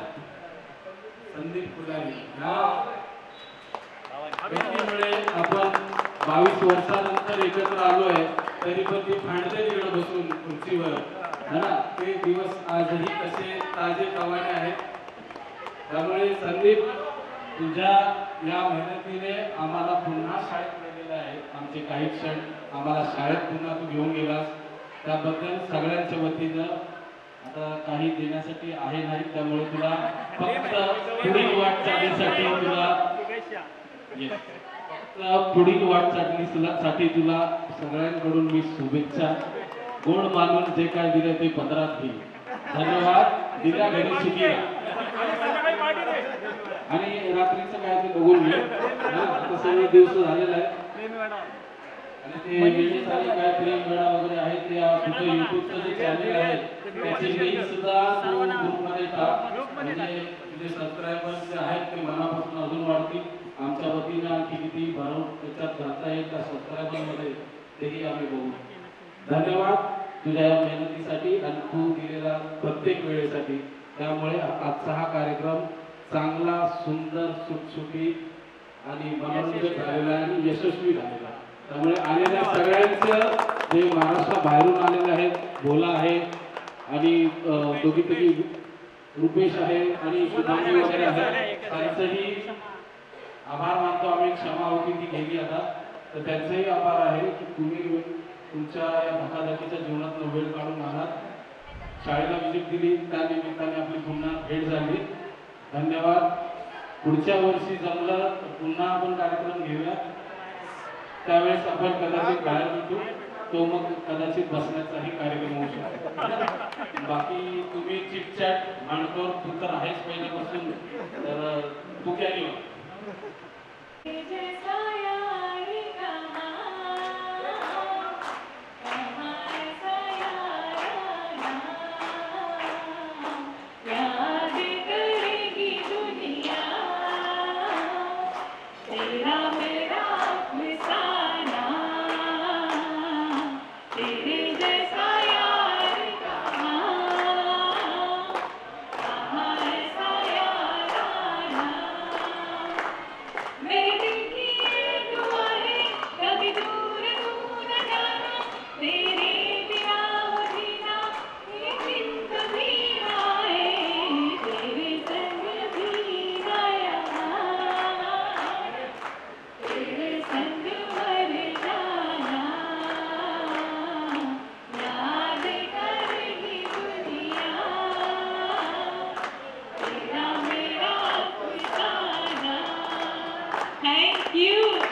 संदीप फुलारी ह्या व्यक्तीमुळे आपण 22 वर्षानंतर एकत्र आलोय, तरी पण ती भांडते तिकडे बसून खुर्चीवर है ना, ते दिवस आजही तसे ताजे तवाने आहेत. त्यामुळे संदीप तुझ्या या मेहनतीने आम्हाला पुन्हा शाळेत नेलेलं आहे. आमचे काही क्षण आम्हाला शाळेत पुन्हा तू घेऊन गेलास, त्याबद्दल सगळ्यांच्या वतीनं आता काही देण्यासाठी आहे नाही, त्यामुळे तुला फक्त पुढील वाटचालीसाठी पुढील वाटचालीसाठी तुला सगळ्यांकडून मी शुभेच्छा. गोड मानून जे काय दिले ते पदरात घे. धन्यवाद. दिल्या घरी सुखी आणि रात्रीचं काय ते बघून घे. सगळं दिवस झालेला आहे आणि ते काय प्रेम मेळा वगैरे आहे ते तुझं युट्यूबचं जे चॅनल आहे त्याची लिंक सुद्धा तू ग्रुपमध्ये टाक, म्हणजे तुझे सबस्क्रायबर्स जे आहेत ते मनापासून अजून वाढतील. आमच्या वतीनं आणखी किती भरून त्याच्यात घालता येईल त्या सबस्क्रायबरमध्ये तेही आम्ही बघू. धन्यवाद तुझ्या या मेहनतीसाठी आणि तू दिलेल्या प्रत्येक वेळेसाठी. त्यामुळे आजचा हा कार्यक्रम चांगला, सुंदर, सुटसुटीत आणि मनोरंजक झालेला आहे आणि यशस्वी झालेला. त्यामुळे आलेल्या सगळ्यांचं जे महाराष्ट्राबाहेरून आलेले आहेत, भोला आहे आणि दोघी तिघी रुपेश आहे आणि शुभांगी वगैरे आहे, त्यांचंही आभार मानतो आम्ही. क्षमा होती ती गेली आता, तर त्यांचंही आभार आहे की तुम्ही तुमच्या या धकाधकीच्या जीवनात वेळ काढून आलात, शाळेला विजिट दिली, त्या निमित्ताने आपली पुन्हा भेट झाली. धन्यवाद. पुढच्या वर्षी जमलं तर पुन्हा आपण कार्यक्रम घेऊया, त्यावेळेस आपण कदाचित बाहेर भेटू, तो मग कदाचित बसण्याचाही कार्यक्रम होऊ शकतो. बाकी तुम्ही चिटचॅट मांडकर तू तर आहेच पहिल्यापासून, तर तू कॅरी हो. Thank you.